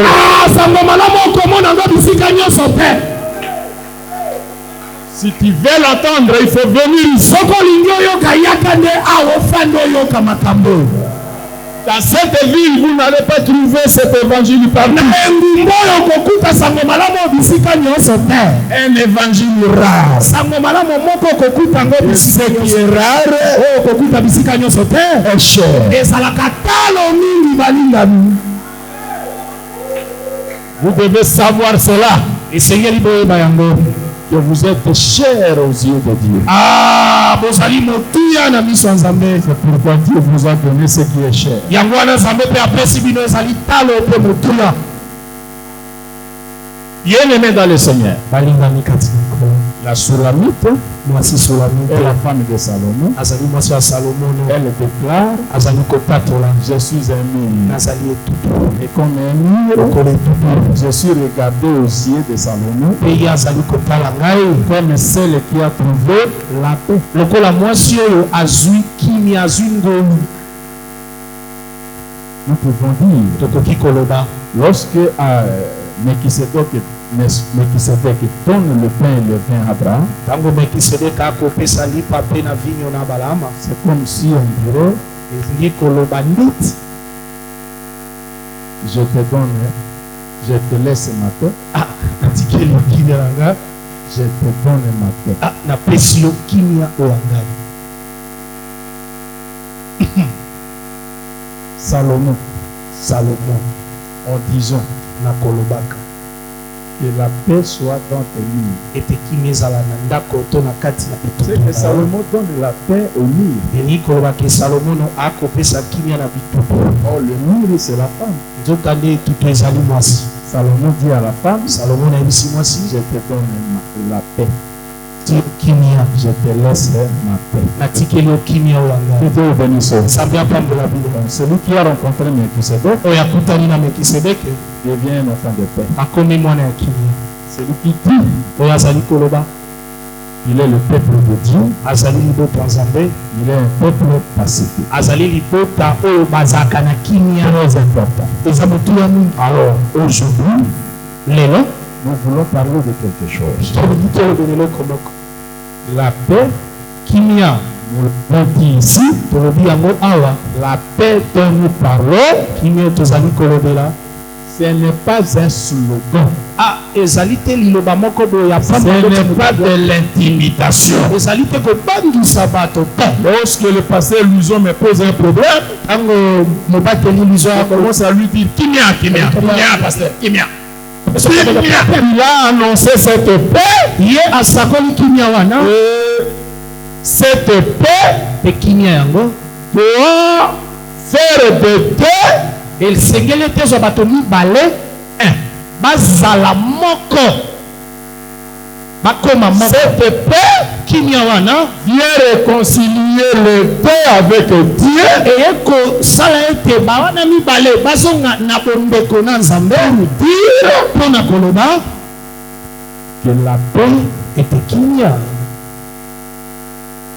Si tu veux l'attendre, il faut venir ici. Dans cette ville, vous n'allez pas trouver cet évangile partout. Un évangile rare. Et ce qui est rare est cher. Vous devez savoir cela. Que vous êtes cher aux yeux de Dieu. C'est pourquoi Dieu vous a donné ce qui est cher. Bien-aimé dans le Seigneur, la Soulamite est la femme de Salomon. Elle déclare: je suis un mur. Et comme un mur, je suis regardé aux yeux de Salomon comme celle qui a trouvé la paix. Nous pouvons dire, lorsque Melchisedec donne le pain et le vin à Abraham, c'est comme si on dirait: je te donne, je te laisse ma paix, je te donne ma paix. Salomon, en disant que la paix soit dans tes murs. C'est que Salomon donne la paix au mur. Or, le mur, c'est la femme. Salomon dit à la femme: je te donne la paix. Je te laisse ma paix. Celui qui a rencontré Melchisedec devient un enfant de paix. Celui qui dit il est le peuple de Dieu, il est un peuple pacifique. Très important. Alors aujourd'hui, nous voulons parler de quelque chose. La paix nous l'avons dit ici, la paix dont nous parlons, ce n'est pas un slogan. Ce n'est pas de l'intimidation. Lorsque le pasteur Luson me pose un problème, on commence à lui dire: Kimia, pasteur, Kimia. Il a annoncé cette paix. Cette paix doit faire de deux. El sengele tezo batoni bale bazala moko. Cette paix kimia wana vient réconcilier le paix avec Dieu eyeko sala ete bawana mibale bazonga na bondeko na Nzambe dire mpona koloba que la paix ete kimia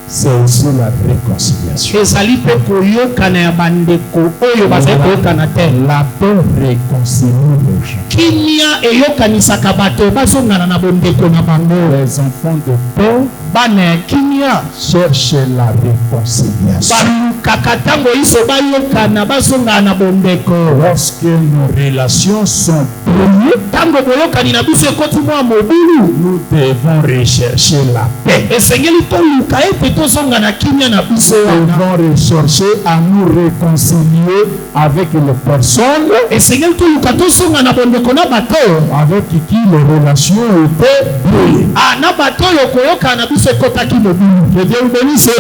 c'est aussi la réconciliation. ezali mpe koyokana ya bandeko oyo bazali koyokana te. La paix réconcilie les gens. kimia eyokanisaka bato bazongana na bondeko na bango. Les enfants de paix bana ya kimia cherchent la réconciliation. balukaka ntango iso bayokana bazongana na bondeko. Lorsque nos relations sont brouillées, ntango boyokani na biso ekoti mwa mobulu, nous devons rechercher la paix. esengeli toluka ete tozonga na kimia na biso Nous wana. devons rechercher à nous réconcilier avec les personnes esengeli toluka tozonga na bondeko na bato avec qui les relations étaient brouillées. na bato oyo koyokana na biso ekotaki mobulu. Que Dieu vous bénisse.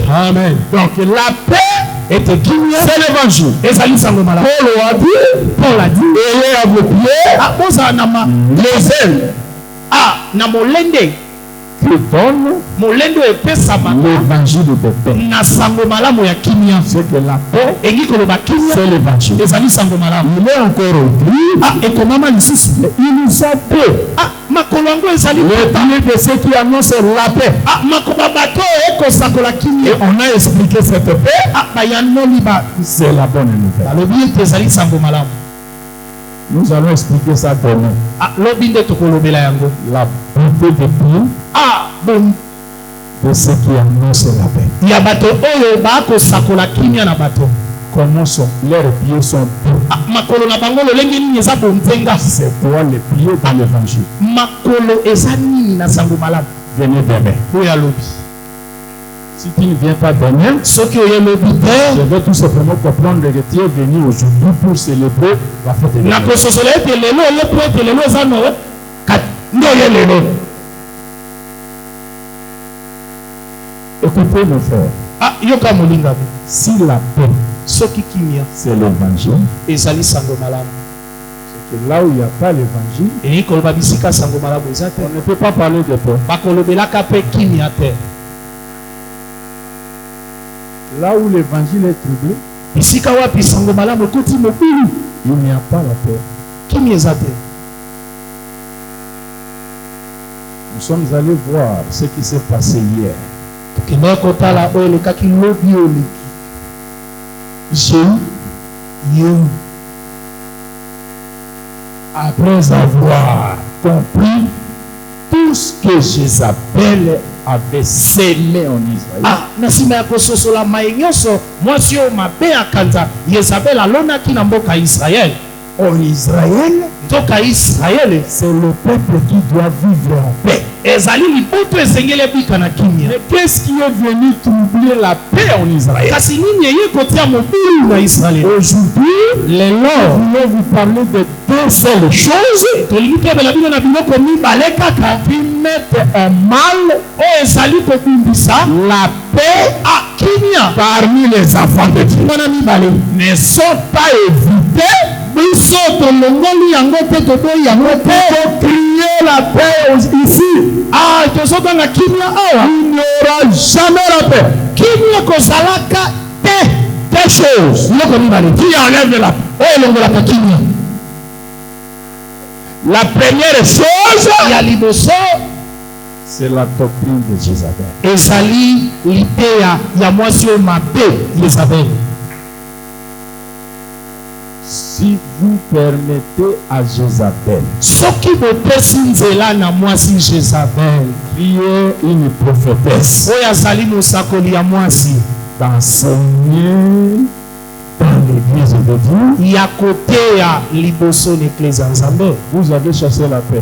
Amen. Donc la paix ete kimia c'est l'évangile. ezali sango malamu. Paul a dit, Paul a dit ayez à vos pieds bozala na les ailes na molende qui donnent molende oyo epesamaka l'évangile de paix. na sango malamu ya kimia. C'est que la paix, engi koloba kimia c'est l'évangile. ezali sango malamu. Il est encore écrit, ekomama lisusu il nous a paix. makolo yango ezali Les pieds de ceux qui annoncent la paix. makoba bato oyo ekosakola Et kimia. on a expliqué cette paix. bayanoli C'est la bonne nouvelle. balobi ete ezali sango malamu. Nous allons expliquer ça demain. lobi nde tokolobela yango. La bonté de Dieu bon de ceux qui annoncent la paix. ya bato oyo bakosakola kimia na bato. Comment sont leurs pieds sont doux. makolo na bango lolenge nini eza bonzenga. C'est quoi les pieds dans l'évangile? makolo eza nini na sango malamu. Venez demain. oyo alobi Si tu ne viens pas demain, soki oyo elobi je te vais tout simplement comprendre que tu es venu aujourd'hui pour célébrer la fête de Dieu. nakososola ete lelo oye po ete lelo eza no nde oye lelo. Écoutez mes frères, yoka molingami. si la paix soki kimia c'est l'évangile, ezali sango malamu. c'est que là où il n'y a pas l'évangile, eyi koloba bisika sango malamu eza te. on ne peut pas parler de paix. bakolobelaka mpe kimia te. Là où l'évangile est troublé, bisika wapi sango malamu ekoti mobulu il n'y a pas la paix. kimia eza te. Nous sommes allés voir ce qui s'est passé hier. tokendaki kotala oyo elekaki lobi oleki. Jéhu, après avoir compris tout ce que Jézabel avait sémé en Israël, na nsima ya kososola mai nyonso mwasi oyo mabe akanza Yezabel alonaki na mboka Israele. en Israël, mboka Israele c'est le peuple qui doit vivre en paix. ezali libutu esengeli ebika na kimia. Mais qu'est-ce qui est venu troubler la paix en Israël? kasi nini eye kotia mobulu na Israele. Aujourd'hui, lelo je voulais vous parler de deux seules choses tolingi tobela bino na biloko mibale kaka qui mettent en mal oyo ezali kobumbisa la paix kimia parmi les enfants de Dieu. wana mibale Ne sont pas évités biso tolongoli yango te toboyi yango te. pour crier la paix ici. tozobanga kimia awa Il n'y aura jamais la paix. kimia kozalaka te. Deux choses biloko mibale qui enlèvent la paix. oyo elongolaka kimia. La première chose, ya liboso c'est la doctrine de Jézabel. ezali lipeya ya mwasi oyo mabe Yezabel. Si vous permettez à Jézabel soki bopesi nzela na mwasi Jezabel qui est une prophétesse oyo azali mosakoli ya mwasi d'enseigner dans l'église de Dieu, ya koteya liboso na eklezia ya Nzambe, vous avez chassé la paix.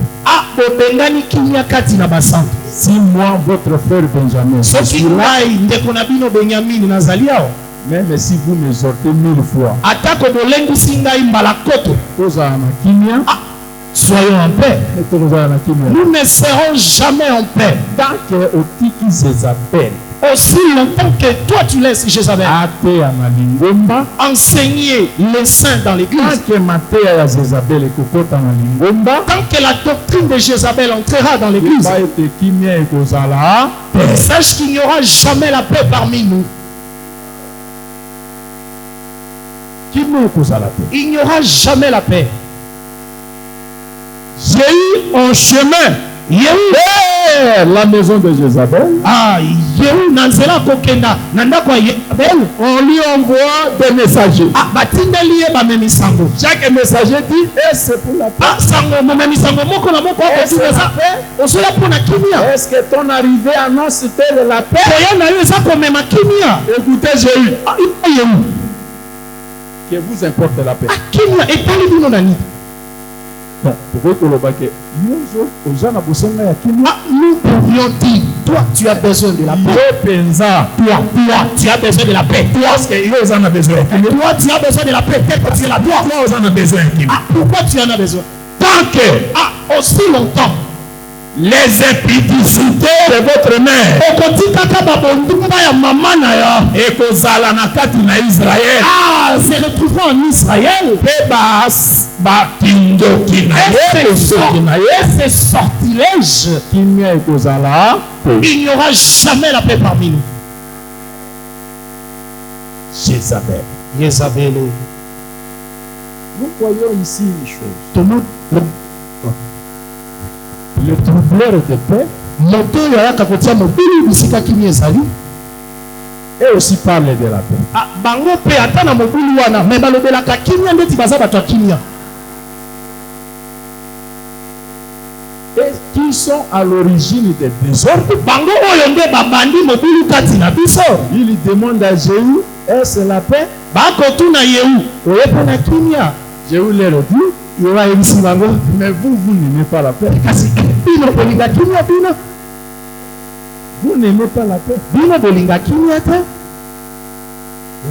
bobengani kimia kati na basantu. Si moi, votre frère Benjamin, je soki suis là, ngai ndeko na bino Benyamini nazali awa, même si vous m'exhortez 1000 fois, atako bolengisi ngai mbala koto, Ozana Kimia, soyons en paix. Ozana Kimia. Nous ne serons jamais en paix. Tant que Otiki Jézabel, aussi longtemps que toi tu laisses Jézabel enseigner les saints dans l'église, tant que la doctrine de Jézabel entrera dans l'église, sache qu'il n'y aura jamais la paix parmi nous. Il n'y aura jamais la paix. J'ai eu en chemin la maison de Jézabel. On lui envoie des messagers. Chaque messager dit c'est pour la paix. Est-ce que ton arrivée annonce-t-elle la paix? Écoutez, j'ai eu. Que vous importe la paix. Non, nous pouvions dire, toi tu as besoin de la paix. Toi tu as besoin de la paix. Toi tu as besoin de la paix. Pourquoi tu en as besoin? Tant que aussi longtemps les épidicités de votre mère et Israël se retrouveront en Israël, ces sortilèges, il n'y aura jamais la paix parmi nous. Jézabel. Nous voyons ici une chose. Le troubleur de paix et aussi parle de la paix. Et qui sont à l'origine des désordres. Il demande à Jéhu, est-ce la paix? Jéhu leur dit, mais vous n'aimez pas la paix. Vous n'aimez pas la paix.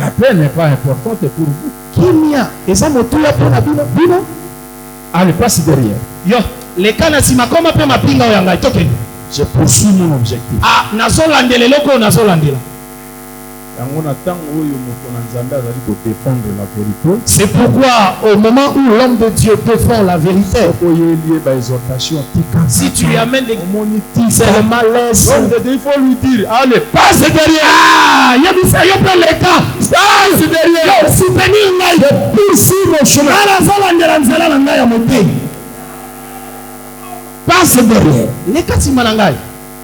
La paix n'est pas importante pour vous. Allez, passe derrière. Je poursuis mon objectif. C'est pourquoi au moment où l'homme de Dieu défend la vérité, si tu lui amènes des c'est le malaise, il faut lui dire, allez, passe derrière. Passe derrière. Poursuis mon chemin. Passe derrière.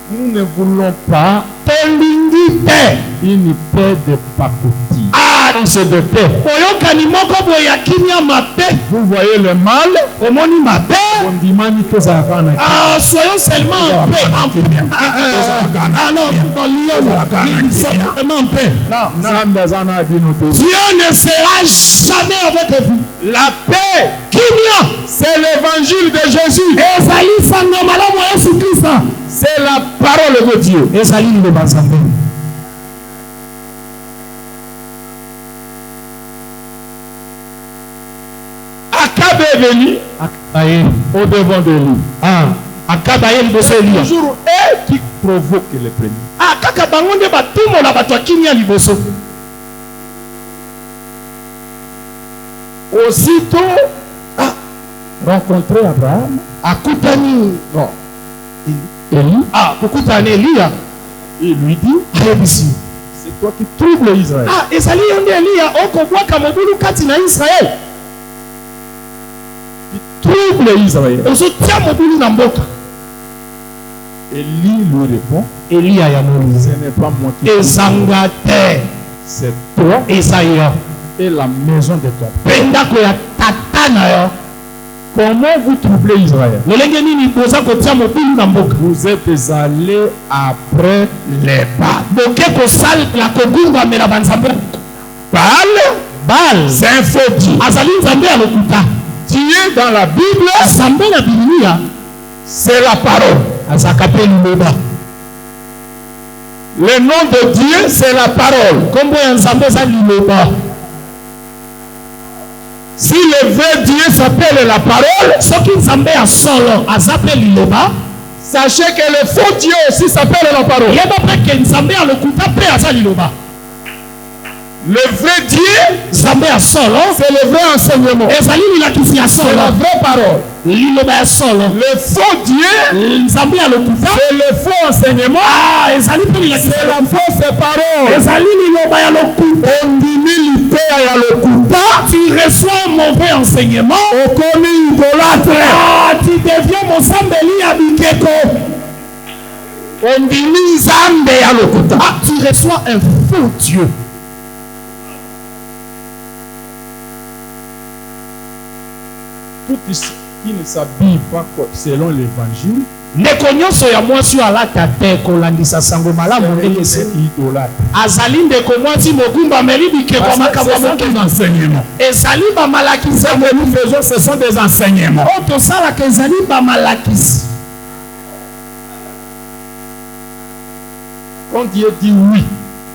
Nous ne voulons pas une paix de pacotille. C'est de paix. Vous voyez le mal. Soyons seulement en paix. Dieu ne sera jamais avec vous. La paix, c'est l'évangile de Jésus. C'est la parole de Dieu. Akab est venu au devant de lui. Toujours eux qui provoquent les premiers. Aussitôt, rencontrer Abraham, il lui dit, c'est toi qui troubles Israël. Trouble Israël. Élie lui répond, ce n'est pas moi qui trouble, c'est toi et la maison de ton père. Comment vous troublez Israël? Vous êtes allés après les Baal, c'est un faux Dieu. Dieu dans la Bible, c'est la parole. Le nom de Dieu, c'est la parole. Si le vrai Dieu s'appelle la parole, Sachez que le faux Dieu aussi s'appelle la parole. Le vrai Dieu, c'est le vrai enseignement. C'est la vraie parole. Le faux Dieu, c'est le faux enseignement. C'est la fausse parole. Tu reçois un mauvais enseignement. Tu deviens mon sambeli abikeko. Tu reçois un faux Dieu. Tout ici qui ne s'habille pas selon l'évangile, nekonyoso ya mwasi alata te kolandisa sango malamu ndenge idolâtre. azali ndeko mwasi mogumba meli bikeko makambo enseignements. ezali bamalakisi Ce que nous faisons, ce sont des enseignements. oyo tosalaka ezali bamalakisi. Quand Dieu dit oui,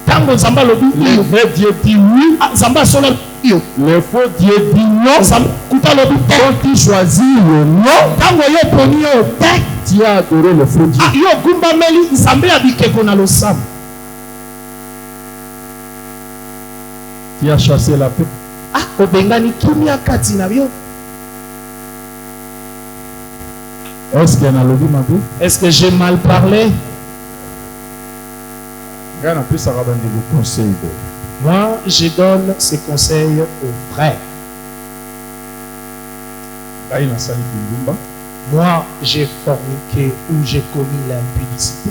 ntango nzambe alobi le vrai Dieu dit oui, nzambe asola yo. le faux Dieu dit non. kuta alobi te. Quand tu choisis le non, ntango yo poni yo te, tu as adoré le faux Dieu. yo gumbameli nzambe ya bikeko na losambo. Tu as chassé la paix. obengani kimia kati na yo. Est-ce qu'il y en a lobby, ma vie? Est-ce que j'ai mal parlé? Regarde, en plus, ça va donner vos conseils. Moi, je donne ces conseils aux frères. Moi, j'ai forniqué ou j'ai commis l'impudicité.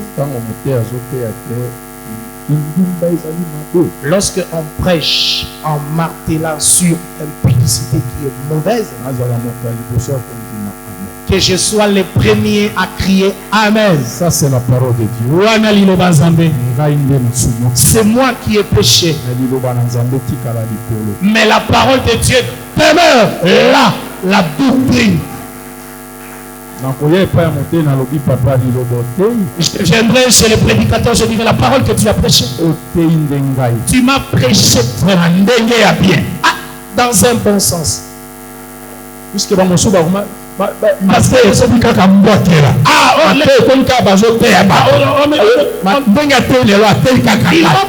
Lorsque on prêche en martelant sur l'impudicité qui est mauvaise, que je sois le premier à crier Amen. Ça, c'est la parole de Dieu. C'est moi qui ai péché. Mais la parole de Dieu demeure là, la doctrine. Je viendrai chez le prédicateur, je dirai la parole que tu as prêchée. Tu m'as prêché bien. Dans un bon sens. Puisque dans mon sou, il m'a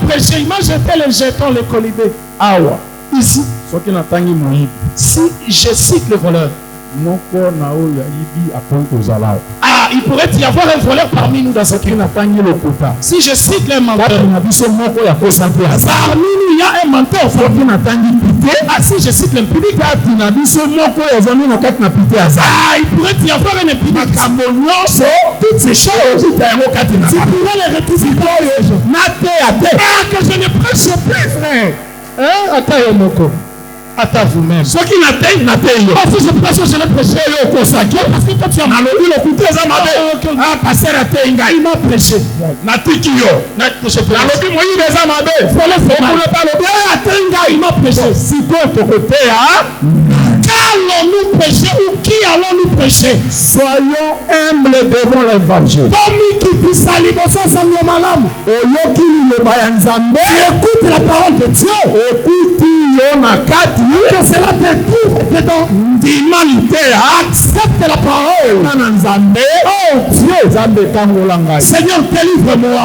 prêché, il m'a jeté le jeton, le colibé. Ici, si je cite le voleur, il pourrait y avoir un voleur parmi nous dans ce qui n'a pas le quota. Si je cite les menteurs, parmi nous il y a un menteur. Si je cite l'impudique, il pourrait y avoir un impudique. Toutes ces choses, tu pourrais les rectifier. Que je ne prêche plus, frère. Attends vous-même. Ce qui n'atteignent, n'atteignent. Si je prêche, je ne prêche pas au consacré. Parce que toi, tu as mal au côté des amadés. Passer à Tenga. Il m'a prêché. Natikio. La lobby, moi, il les amadés. Il faut le faire. Pour ne pas le dire, à Tenga, il m'a prêché. Si toi, ton côté, qu'allons-nous prêcher ou qui allons-nous prêcher? Soyons humbles devant l'évangile. Comme qui puisse salir dans son sang de malam. Tu écoutes la parole de Dieu. Écoute. Que cela te trouve dedans d'humanité. Accepte la parole. Oh Dieu, Seigneur, délivre-moi.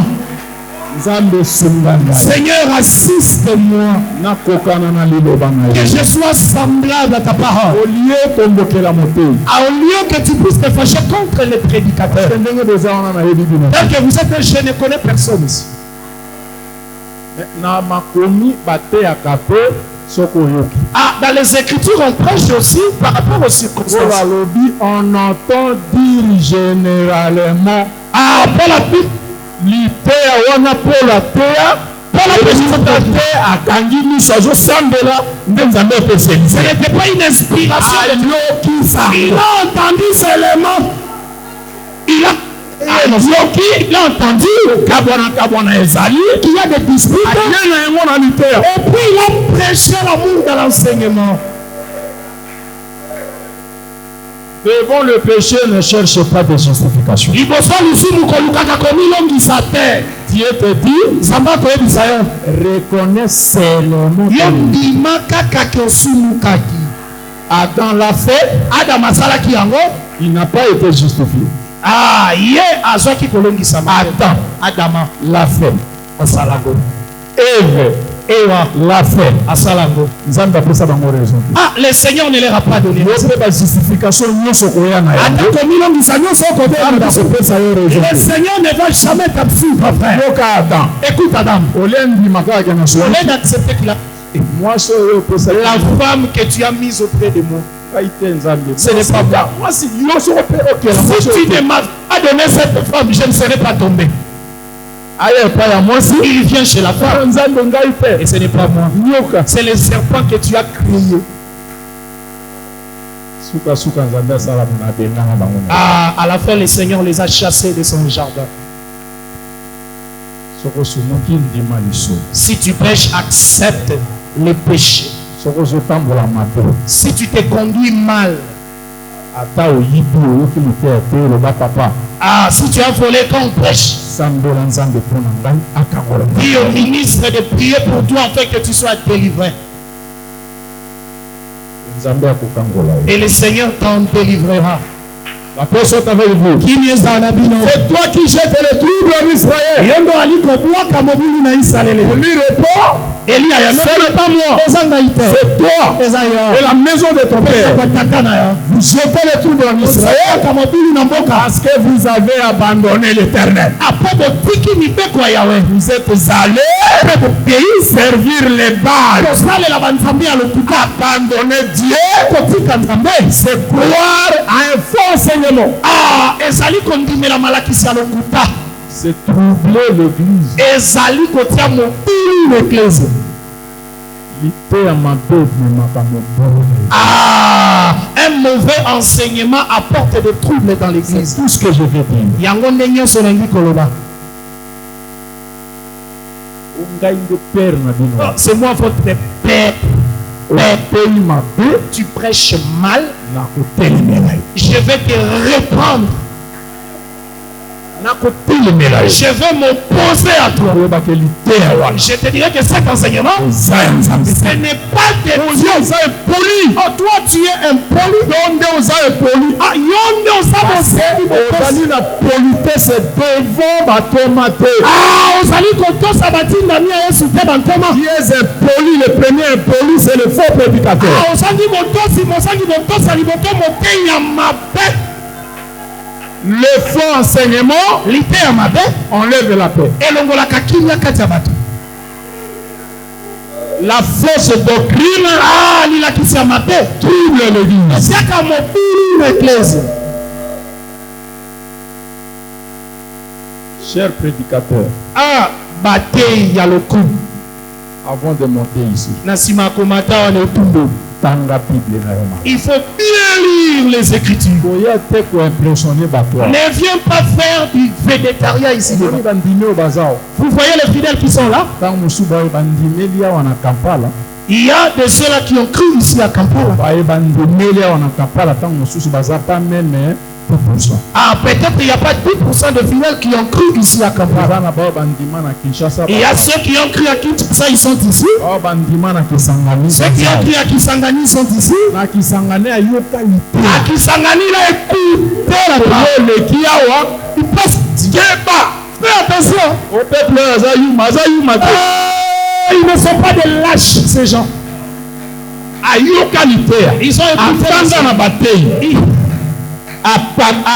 Seigneur, assiste-moi. Que je sois semblable à ta parole. Au lieu que tu puisses te fâcher contre les prédicateurs. Donc vous êtes un je ne connais personne ici. Dans les Écritures, on prêche aussi par rapport aux circonstances. On entend dire généralement pour la Bible, ce n'était pas une inspiration. Il a entendu seulement. Il a entendu qu'il y a des disputes. Et puis il a prêché l'amour dans l'enseignement. Devant le péché, ne cherche pas de justification. Dieu te dit, reconnais seulement. Adam l'a fait, il n'a pas été justifié. Ah, yé azoki kolongisa Adam Adama l'a fait. asalango. Ève Ewa l'a fait. asalango. Nzambe apesa bango raison. Ah, le Seigneur ne leur a pas donné. Yote ba justification nyonso koya na yango. Ata komilongisa nyonso kote Apesa yo raison. le Seigneur ne va jamais t'absoudre, frère. Yoka Adam. Écoute Adam, Olendi makaka na au so. lieu d'accepter qu'il a Moi so yo pesa la femme que tu as mise auprès de moi, kaite Nzambe. ce n'est pas moi. Moi si yo so pe OK. Si tu ne m'as pas donné cette femme, je ne serais pas tombé. Aye pa ya moi si Il vient chez la femme Nzambe ngai pe. et ce n'est pas moi. Nyoka. C'est le serpent que tu as créé. Suka Nzambe asala na benga na bango. Ah, à la fin, le Seigneur les a chassés de son jardin. Soko sumoki ndima liso. Si tu pêches, accepte le péché. Soko zo tambola mabe. Si tu te conduis mal, Ata oyibi oyoki moteya te loba papa. ah, si tu as volé quand on prêche, Sambela Nzambe mpona ngai akangola. dis au ministre de prier pour toi afin que tu sois délivré. Nzambe akokangola yo. Et le Seigneur t'en délivrera. La personne avec vous. C'est toi qui jettes les troubles en Israël. Lui répond. Ce n'est pas moi. C'est toi. Et la maison de ton père. Vous jetez les troubles en Israël parce que vous avez abandonné l'Éternel. Vous êtes allés pour servir les Baals. Abandonner Dieu, c'est croire à un faux Seigneur. Ah, ezali kondimela malakisi ya lokuta. C'est troubler l'église. Ezali kotia mobili l'église. Ah, un mauvais enseignement apporte des troubles dans l'église. C'est tout ce que je vais dire. Yango ndenge solengi koloba. C'est moi votre père. Tu prêches mal. Je vais te reprendre. Je vais m'opposer à toi. Je te dirais que cet enseignement, ce n'est pas des impoli. Oh, toi, tu es impoli. Ah, la politesse devant ah, Ozali Koto Sabatina Mia Esute Bantoma. Qui est impoli? Le premier impoli, c'est le faux prédicateur. Ah, Ozali Motosi, Mosali Motosi, Alimoto Mote Yamabe. Le faux enseignement, l'ité Yamabe, enlève la paix. Et l'ongola Kakinya Katiabato. La fausse doctrine, ah, l'ila Kisiamabe, trouble l'église. Siaka Mopuru l'église. Cher prédicateur, ah, Bate Yaloku. Avant de monter ici, Nasima Komata on est tombé. Il faut bien lire les Écritures. Ne viens pas faire du végétarien ici. Vous voyez les fidèles qui sont là? Il y a de ceux-là qui ont cru ici à Kampala. Ah, peut-être il n'y a pas 10% de fidèles qui ont cru ici à Kampala. Il y a ceux qui ont cru à Kinshasa, ils sont ici. Ceux qui ont cru à Kisangani sont ici. À Kisangani, là, écoutez la parole. Ils peuvent dire, fais attention. Ils ne sont pas des lâches, ces gens. Ils ont écouté.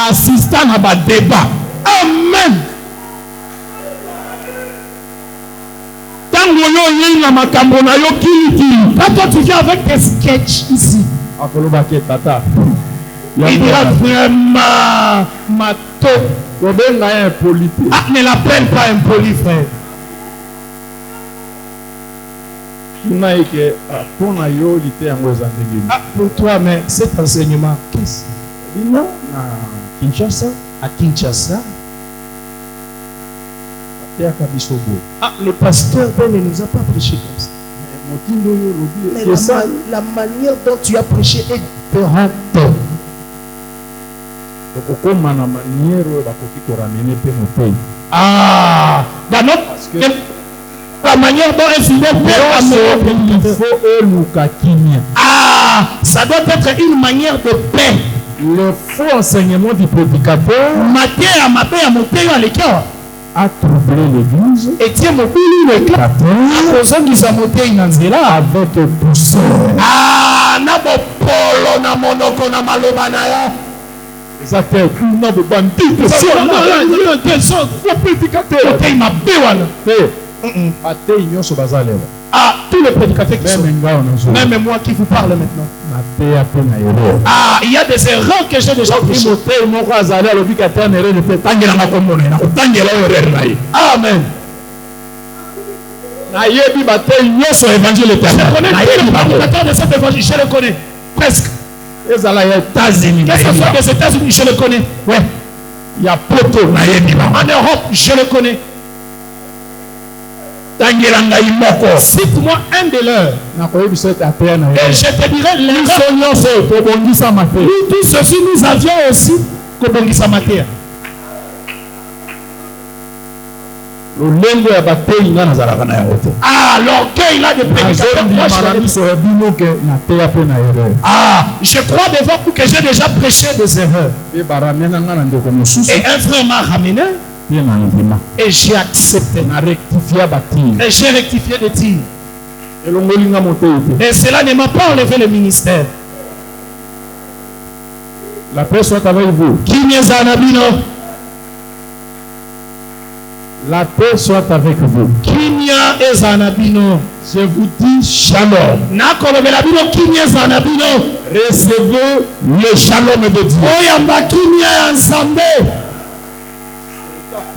Assistant à débat. Amen. Quand toi tu viens avec tes sketchs ici, il dira vraiment mato. Ah, ne l'appelle pas impoli, frère. Ah, pour toi, mais cet enseignement, qu'est-ce à Kinshasa. Ah, le pasteur ne nous a pas prêché comme ça. Mais la manière dont tu as prêché est différente. Ah, dans notre, la manière dont un fidèle peut amener. Ah, ça doit être une manière de paix. Le faux enseignement du prédicateur a troublé l'église avec douceur. Ah, tous les prédicateurs qui sont. Même moi qui vous parle maintenant. Ah, il y a des erreurs que j'ai déjà prêchées. Amen. Je connais tous les prédicateurs de cet évangile, je le connais. Presque. Que ce soit des États-Unis, je le connais. Ouais. Il y a Poto. En Europe, je le connais. Cite-moi un de leurs. Et je te dirai l'erreur. Nous tous ceci, nous avions aussi Kobongisa Matea. Ah, l'orgueil là de prédicateur. Ah, je crois devant vous que j'ai déjà prêché des erreurs. Et un frère m'a ramené. Et j'ai accepté. Et j'ai rectifié des tirs. Et cela ne m'a pas enlevé le ministère. La paix soit avec vous. La paix soit avec vous. Je vous dis shalom. Recevez le shalom de Dieu.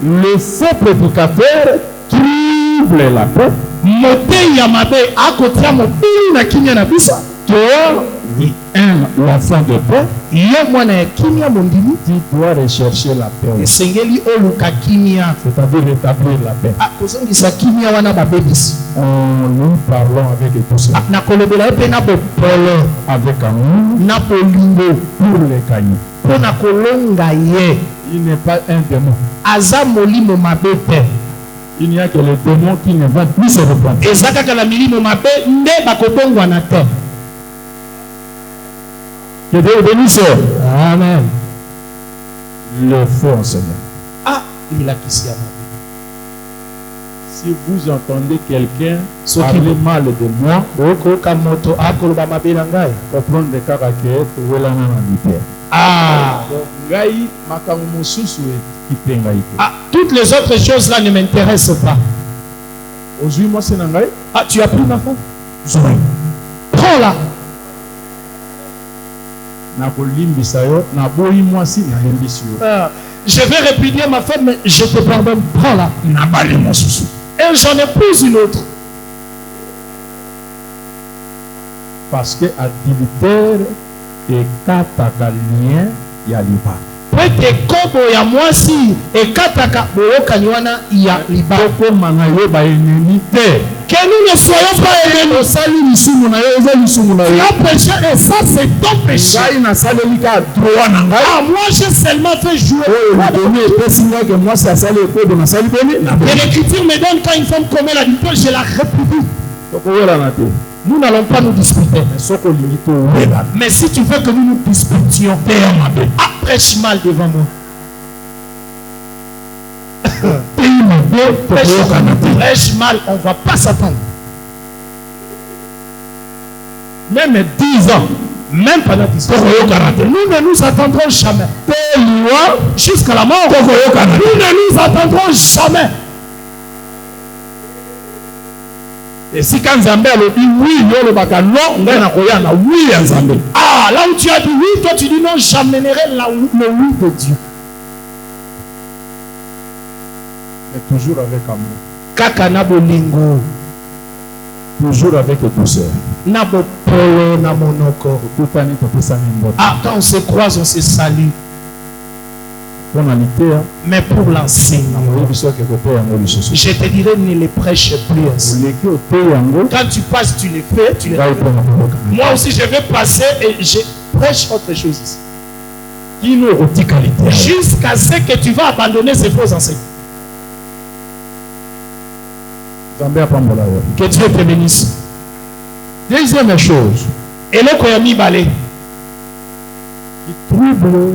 Le faux prédicateur trouve la paix. Toi, l'enfant de paix, tu dois rechercher la paix. C'est-à-dire rétablir la paix. Nous parlons avec tous cela. Avec amour pour les cailloux. Il n'est pas un démon. Il n'y a que les démons qui ne vont plus se repentir. Que Dieu bénisse. Amen. Le faux enseignement. Ah, il a quitté. Si vous entendez quelqu'un parler mal de moi, comprendre le caractère, vous l'avez en Ah, toutes les autres choses là ne m'intéressent pas. Ah, tu as pris ma femme? Prends là. Je vais répudier ma femme, mais je te pardonne. Prends là. Et j'en ai plus une autre. Parce que adultère et katakaliens yaliba. Prête kobo ya mwasi et kataka boyokaniwana ya liba. Poko mangayo ba ennemi te. Que nous ne soyons pas ennemis. Sali lisumu na yo, eza lisumu na yo. Tu as péché et ça c'est ton péché. Ngai na saleli ka droit na ngai. Ah, moi j'ai seulement fait jouer. Et l'écriture me donne quand une femme commet l'adultère, je la répudie. Nous n'allons pas nous disputer. Mais si tu veux que nous nous disputions, prêche mal devant moi. Prêche mal, on ne va pas s'attendre. Même 10 ans, même pendant 10 ans, nous ne nous attendrons jamais. Jusqu'à la mort, nous ne nous attendrons jamais. Et si quand Zambé a dit oui, non, oui, Zambé. Ah, là où tu as dit oui, toi tu dis non, j'amènerai le oui de Dieu. Mais toujours avec amour. Kaka nabo lingo. Toujours avec douceur. Nabo polo na monoko. Ah, quand on se croise, on se salue. Mais pour l'enseignement, je te dirais, ne les prêche plus ainsi. Quand tu passes, tu les fais, tu les fais. Moi aussi, je vais passer et je prêche autre chose ici. Jusqu'à ce que tu vas abandonner ces faux enseignements. Que Dieu te bénisse. Deuxième chose. Et le koyami balé. qui trouble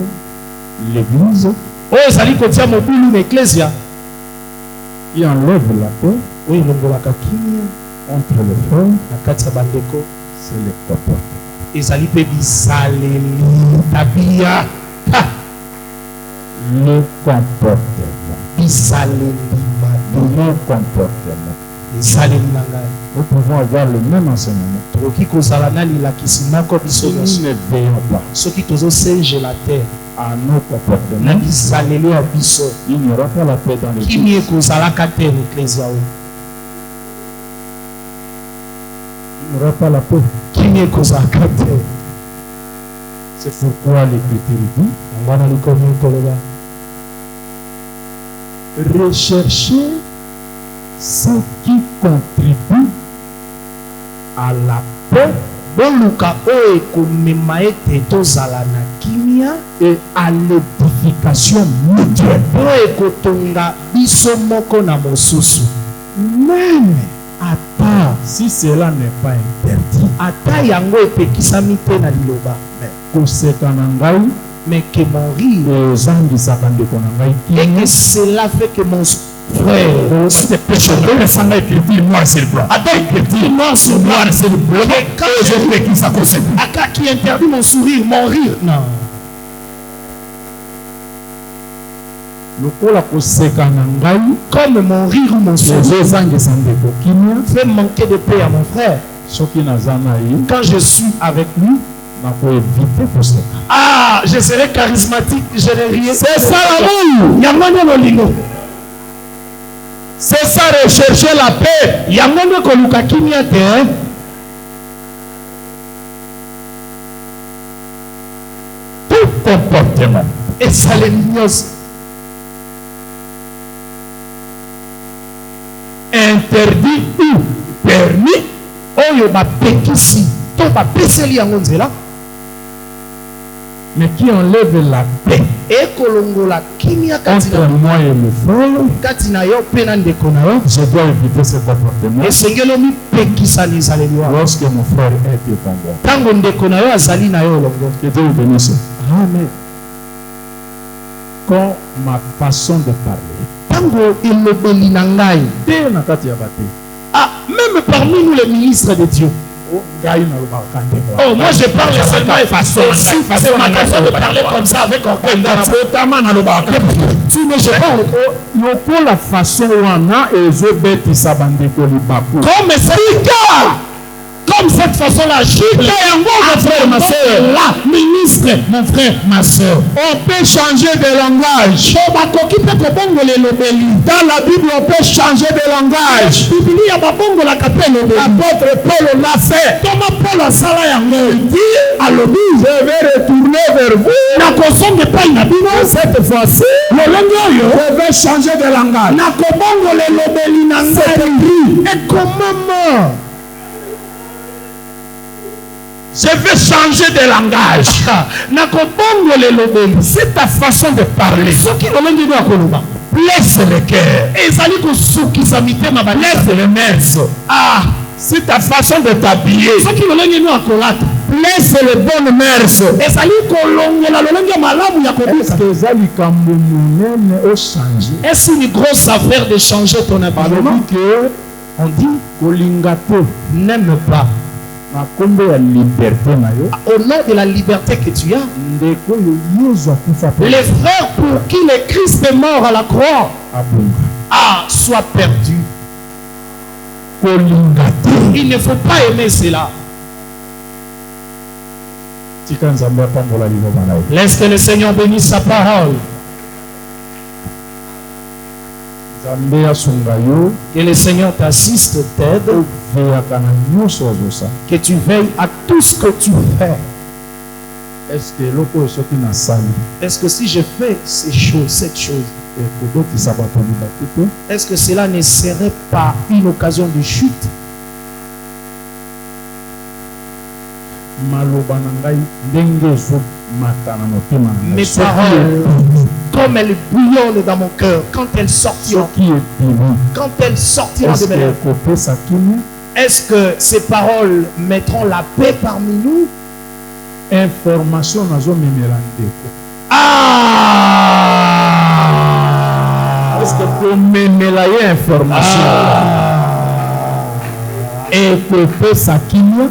l'église, oyo ezali kotia mobulu na eklesia qui enlève la paix oyo elongolaka kimia entre les frères, na kati ya bandeko, c'est le comportement. ezali mpe bizaleli tabia. Ha! Le comportement. bizaleli mabe Le comportement. bizaleli na ngai. Nous pouvons avoir le même enseignement. tokoki kozala na lilakisi moko biso Si nous nyonso ne veillons pas soki tozosengela te à nos na comportements, bizaleli ya biso, il n'y aura pas la paix dans l'église. kimi ekozalaka te na eklesia oyo, Il n'y aura pas la paix. kimi ekozalaka te. C'est pourquoi l'Écriture dit yango wana likomi koloba recherchez ce qui contribue à la paix boluka oyo ekomema ete tozala na kimia et à l'édification mutuelle. oyo ekotonga biso moko na mosusu, Même à part, si cela n'est pas interdit, ata yango epekisami te na liloba, koseka na ngai mais que mon rire ezangisaka ndeko na ngai et kimia. que cela fait que mon frère C'était péché. Donc, ça m'a écrit noir sur blanc. Attends, écrit noir sur blanc. quand Je fais qui ça concerne. aka qui interdit mon sourire, mon rire, non. lokola koseka na ngai Comme mon rire ou mon sourire ezozangisa ndeko kimia fait manquer de paix à mon frère, soki naza na ye quand je suis avec lui, nakoevite koseka. ah, je serai charismatique, je ne rirai. C'est ça l'amour. Yamane lolingo. C'est ça rechercher la paix. Yamane koluka kimia te. Tout comportement Et ça les nyos. interdit ou permis Oyo bapekisi to bapeseli yango nzela mais qui enlève la paix ekolongola kimia kati entre na moi et le frère, kati na yo mpe na ndeko na yo, je dois éviter ce comportement esengeli omipekisa na ezaleli wana lorsque mon frère est devant moi. ntango ndeko na yo azali na yo elongo. Que Dieu vous bénisse. Amen. Quand ma façon de parler, Ntango elobeli na ngai, te na kati ya bate, ah, même parmi nous les ministres de Dieu. ngai nalobaka te moi. Oh, moi je parle seulement c'est ma façon de parler comme ça avec Nabotama nalobaka te. Si mais je parle lokola façon wana ezobetisa bandeko libaku. comme Sika, comme cette façon-là, Chika yango mon frère, ma soeur, là, ministre, mon frère, ma soeur. On peut changer de langage. Dans la Bible, on peut changer de langage. L'apôtre Paul l'a fait. Comment Paul a sala yango? Il dit, je vais retourner vers vous. Cette fois-ci, je vais changer de langage. C'est écrit. Et comment? Je vais changer de langage. C'est ta façon de parler. Blesse le cœur. Blesse le nerfs. Ah, c'est ta façon de t'habiller. Blesse le bon nerfs. Est-ce une grosse affaire de changer ton habillement? On dit que N'aime pas. au nom de la liberté que tu as, les frères pour qui le Christ est mort à la croix, soient perdus. Il ne faut pas aimer cela. Laisse que le Seigneur bénisse sa parole. Que le Seigneur t'assiste, t'aide, que tu veilles à tout ce que tu fais. Est-ce que si je fais cette chose, est-ce que cela ne serait pas une occasion de chute? Mes paroles, comme elles bouillonnent dans mon cœur, quand elles sortiront de mes lèvres, est-ce que ces paroles mettront la paix parmi nous? information nazo memelande. Ah! Est-ce que pour memelaye information? Et que fait sa kimia?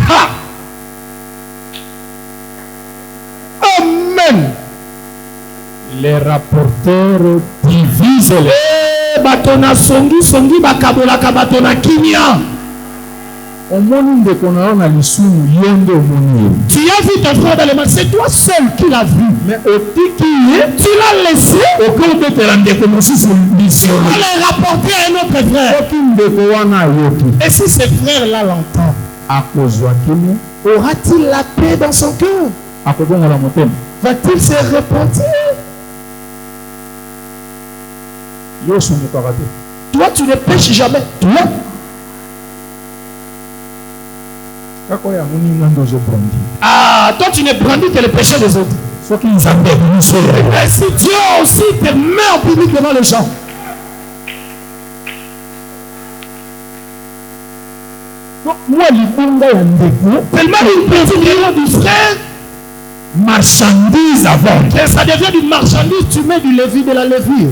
Ha! Amen! Les rapporteurs divisent les batona songi bakabolaka batona kimia. au monde de qu'on a l'issue yende au monde. Tu as vu ton frère dans le mal, c'est toi seul qui l'as vu. Mais au tiki, Tu l'as laissé. aucun de tes rendez commencé sur mission. On l'a rapporté à un autre frère. Aucun de kowana yoki. Et si ce frère-là l'entend, À cause wakimi, aura-t-il la paix dans son cœur? à cause de la montagne. Va-t-il se repentir? Yo sou mukarate. Toi, tu ne pêches jamais. Toi, Kako ya muni ngando zo brondi. ah, toi, tu ne brandis que les péchés des autres. Soki nzambe biso. Et si Dieu aussi te met en public devant les gens, Moi libanga ya ndeko. tellement une petite du frère, Marchandise avant. et ça devient du marchandise, tu mets du levier de la levure.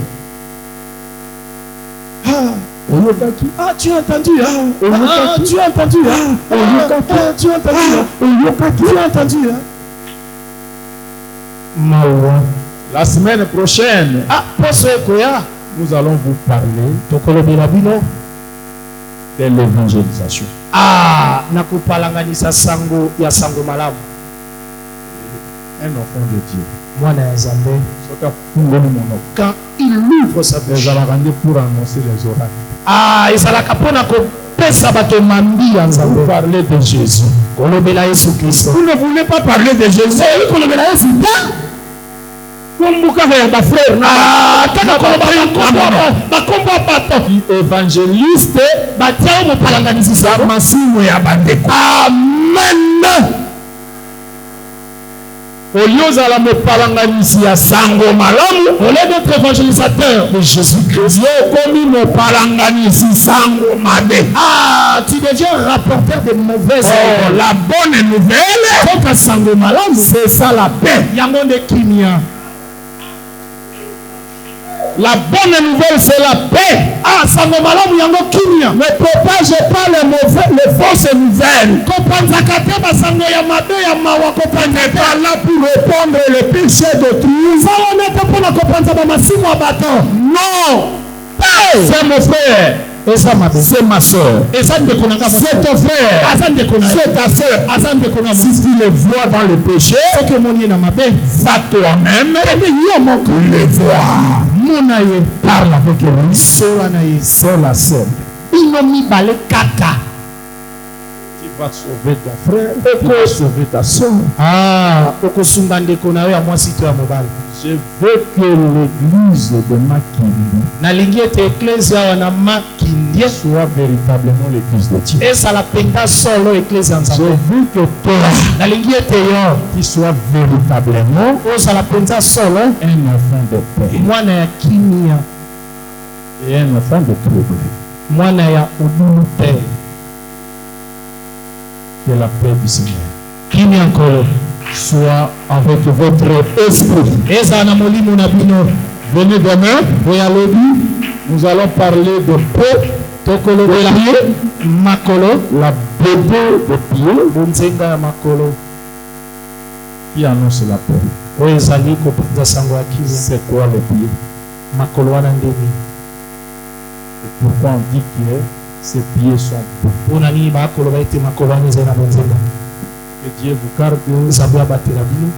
Oyokaki. Ah, tu as entendu, hein? Ah, tu as entendu, hein? Ah, tu as entendu, hein? Tu as entendu, hein? Mawa. La semaine prochaine, Ah, Poso Ekoya, nous allons vous parler Tokolo Bilabino. de l'évangélisation. Ah, nakupalanganisa sango ya sango malamu. Un enfant de Dieu. Mwana ya Nzambe, Soka fungoli monoko. quand il ouvre sa bouche, Les Alagandais pour annoncer les oracles. ah, ezalaka mpona kopesa bato mambi ya Vous Nzambe. parlez de Jésus. Kolobela Yesu Kristo. Vous ne voulez pas parler de Jésus. Oui, kolobela Yesu ta. Kumbuka ya ba frère na Ah, taka koloba bakombo ya bato. évangéliste Batia yo mopalanganisi za sango. masimu ya bandeko. Amen. Oliozala mopalanganisi ya sango malamu. Au lieu d'être évangélisateur de Jésus-Christ, Yo komi mopalanganisi sango mabe. ah, tu deviens rapporteur de mauvaises Oh, nouvelles. la bonne nouvelle, Toka sango malamu, c'est ça la paix. yango nde kimia. La bonne nouvelle, c'est la paix. Ah, sango malamu yango kimia. Ne propage pas les fausses nouvelles. Kopanzaka te basango ya mabe ya mawa On n'est kopanza pas te. là pour répondre les péchés d'autrui. Sango nete mpona kopanza bamasimu ya bato. Non. C'est mon frère. Eza mabe. C'est ma soeur. Eza ndeko na nga C'est ton frère. aza ndeko na C'est ta soeur. aza ndeko na Si tu le vois dans le péché, soki omoni ye na mabe, va toi-même yo moko le voir. mona ye, Parle avec lui. sola na ye. C'est la seule. Bino mibale kaka. Tu vas sauver ton frère. Tu vas sauver ta soeur. Ah, okosunga ndeko na yo ya mwasi to ya mobali. Je veux que l'église de Makindi Nalingi ete eklezia awa na Makindie soit véritablement l'église de Dieu. ezala mpenza solo eklezia ya Je Nzambe. veux que toi, Nalingi ete yo tu sois véritablement ozala mpenza solo un enfant de paix mwana ya kimia, et un enfant de trouble. mwana ya udulu te. Que la paix du Seigneur Kimia nkolo soit avec votre esprit. ezala na molimo na bino. Venez demain, Boya lobi nous allons parler de paix, tokolobela makolo, la beauté de Dieu bonzenga ya makolo qui annonce la paix. oyo ezali kopanza sango ya kimia. C'est quoi le pied? Makolo wana ndeni Et pourquoi on dit que ces pieds sont beaux? mpona nini bakoloba ete makolo wana ezali na bonzenga? Que Dieu vous garde Nzambe abatela bino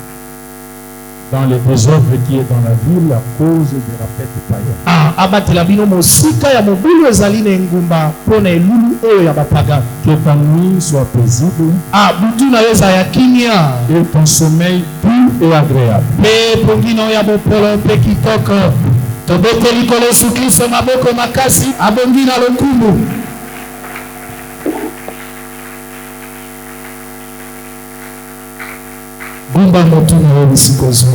dans les désordres qui est dans la ville à cause de la fête païenne. ah, abatela bino mosika ya mobulu ezali na engumba mpona elulu oyo ya bapagani. Que ta nuit soit paisible Ah, butu na yo ezala ya kimia et ton sommeil pur et agréable. mpe pongi na yo ya bopolo mpe kitoko. Tobeteli likolo Yesu Kristo maboko makasi abongi na lokumu. Gumba motu na yo bisika ozwa.